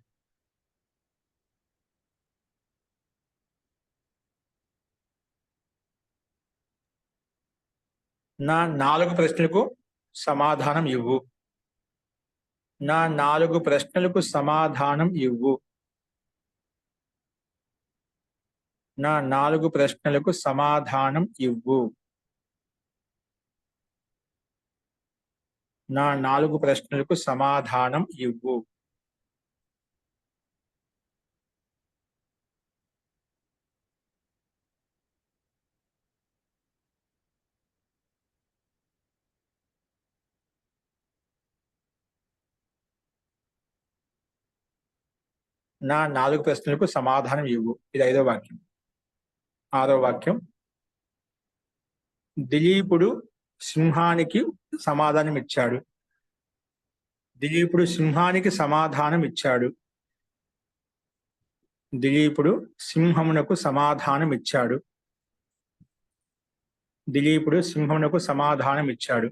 నా 4 ప్రశ్నలకు సమాధానం ఇవ్వు. నా 4 ప్రశ్నలకు సమాధానం ఇవ్వు. నా 4 ప్రశ్నలకు సమాధానం ఇవ్వు. నా 4 ప్రశ్నలకు సమాధానం ఇవ్వు. నా 4 ప్రశ్నలకు సమాధానం ఇవ్వు. ఇది 5వ వాక్యం. 6వ వాక్యం, దిలీపుడు సింహానికి సమాధానం ఇచ్చాడు. దిలీపుడు సింహానికి సమాధానం ఇచ్చాడు. దిలీపుడు సింహమునకు సమాధానం ఇచ్చాడు. దిలీపుడు సింహమునకు సమాధానం ఇచ్చాడు.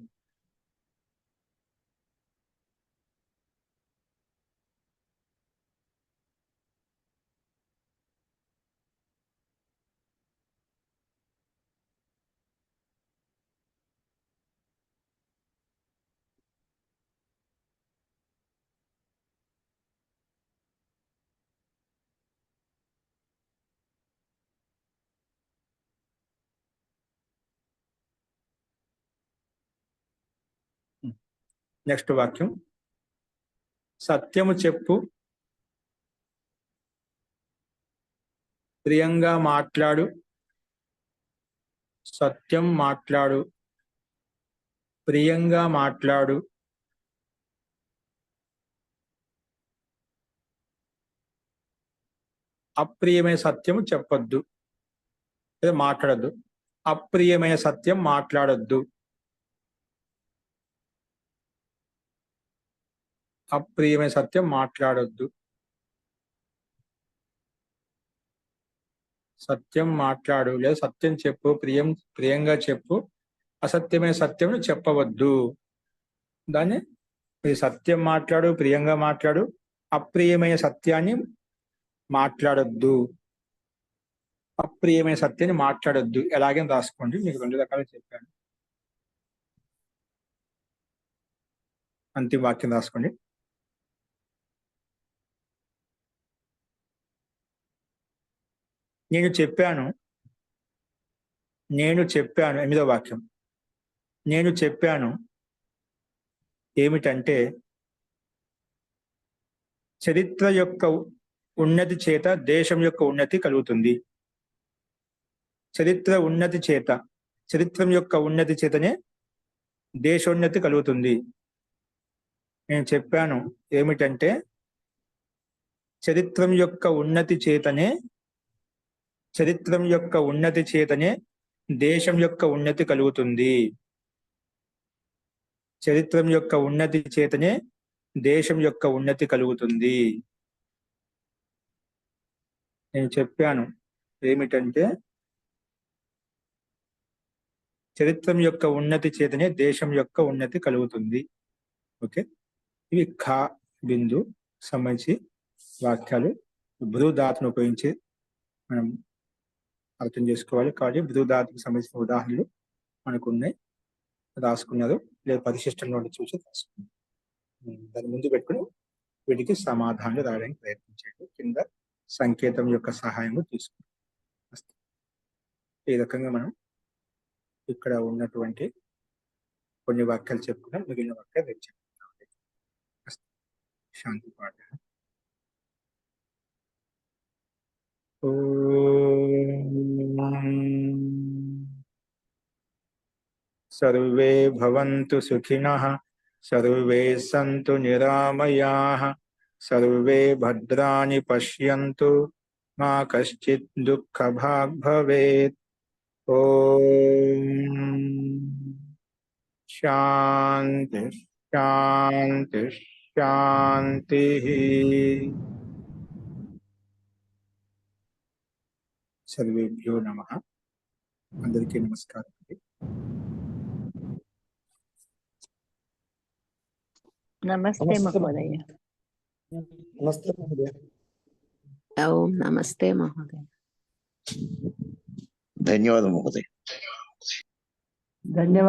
నెక్స్ట్ వాక్యం, సత్యము చెప్పు, ప్రియంగా మాట్లాడు, సత్యం మాట్లాడు, ప్రియంగా మాట్లాడు, అప్రియమైన సత్యము చెప్పొద్దు, లేదా మాట్లాడద్దు. అప్రియమైన సత్యం మాట్లాడొద్దు. అప్రియమైన సత్యం మాట్లాడొద్దు. సత్యం మాట్లాడు లేదా సత్యం చెప్పు, ప్రియంగా చెప్పు, అసత్యమైన సత్యం చెప్పవద్దు. దాన్ని సత్యం మాట్లాడు, ప్రియంగా మాట్లాడు, అప్రియమైన సత్యాన్ని మాట్లాడొద్దు. అప్రియమైన సత్యాన్ని మాట్లాడొద్దు ఎలాగైనా రాసుకోండి, మీకు 2 రకాలు చెప్పాను. అంతిమ వాక్యం రాసుకోండి. నేను చెప్పాను 8వ వాక్యం. నేను చెప్పాను ఏమిటంటే, చరిత్ర యొక్క ఉన్నతి చేత దేశం యొక్క ఉన్నతి కలుగుతుంది. చరిత్రం యొక్క ఉన్నతి చేతనే దేశోన్నతి కలుగుతుంది. నేను చెప్పాను ఏమిటంటే, చరిత్రం యొక్క ఉన్నతి చేతనే దేశం యొక్క ఉన్నతి కలుగుతుంది. చరిత్రం యొక్క ఉన్నతి చేతనే దేశం యొక్క ఉన్నతి కలుగుతుంది. నేను చెప్పాను ఏమిటంటే, చరిత్రం యొక్క ఉన్నతి చేతనే దేశం యొక్క ఉన్నతి కలుగుతుంది. ఓకే, ఇవి ఖా బిందు సంబంధించి వాక్యాలు. బృహదాత్ను ఉపయోగించి మనం అర్థం చేసుకోవాలి. కాబట్టి బృహదాత్కు సంబంధించిన ఉదాహరణలు మనకు ఉన్నాయి, రాసుకున్నారు లేదా పరిశిష్టంలో చూసి రాసుకున్నారు. దాని ముందు పెట్టుకుని వీటికి సమాధానాలు రాయడానికి ప్రయత్నించండి. కింద సంకేతం యొక్క సహాయం తీసుకుంటాం. ఈ రకంగా మనం ఇక్కడ ఉన్నటువంటి కొన్ని వాక్యాలు చెప్పుకున్నాం, మిగిలిన వాక్యాలు రేపు చెప్పుకుంటాం. శాంతి పాఠ. సర్వే భవంతు సుఖినః, సర్వే సంతు నిరామయాః, సర్వే భద్రాణి పశ్యంతు, మా కశ్చిత్ దుఃఖభాగ్ భవేత్. ఓం శాంతి శాంతి శాంతి. సర్వేభ్యో నమః. అందరికీ నమస్కారం. నమస్తే మహోదయ. నమస్తే మహోదయ. ఓం నమస్తే మహోదయ. ధన్యవాదం మహోదయ. ధన్యవాదాలు.